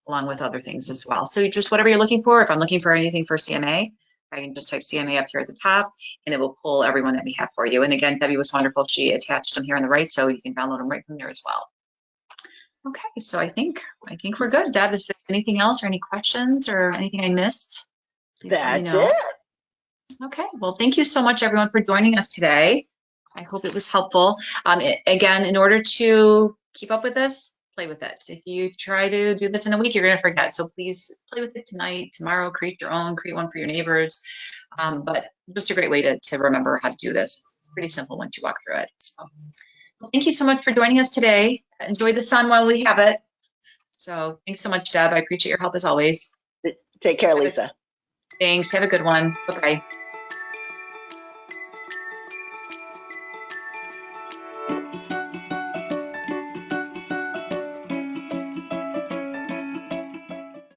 along with other things as well. So just whatever you're looking for. If I'm looking for anything for CMA, I can just type CMA up here at the top, and it will pull everyone that we have for you. And again, Debbie was wonderful. She attached them here on the right, so you can download them right from there as well. Okay, so I think we're good. Deb, is there anything else or any questions or anything I missed? Please let me know. That's it. Okay, well, thank you so much, everyone, for joining us today. I hope it was helpful. Again, in order to keep up with this, play with it. If you try to do this in a week, you're going to forget. So please play with it tonight, tomorrow, create your own, create one for your neighbors. But just a great way to remember how to do this. It's pretty simple once you walk through it. So well, thank you so much for joining us today. Enjoy the sun while we have it. So thanks so much, Deb. I appreciate your help as always. Take care, Lisa. Thanks. Have a good one. Bye-bye.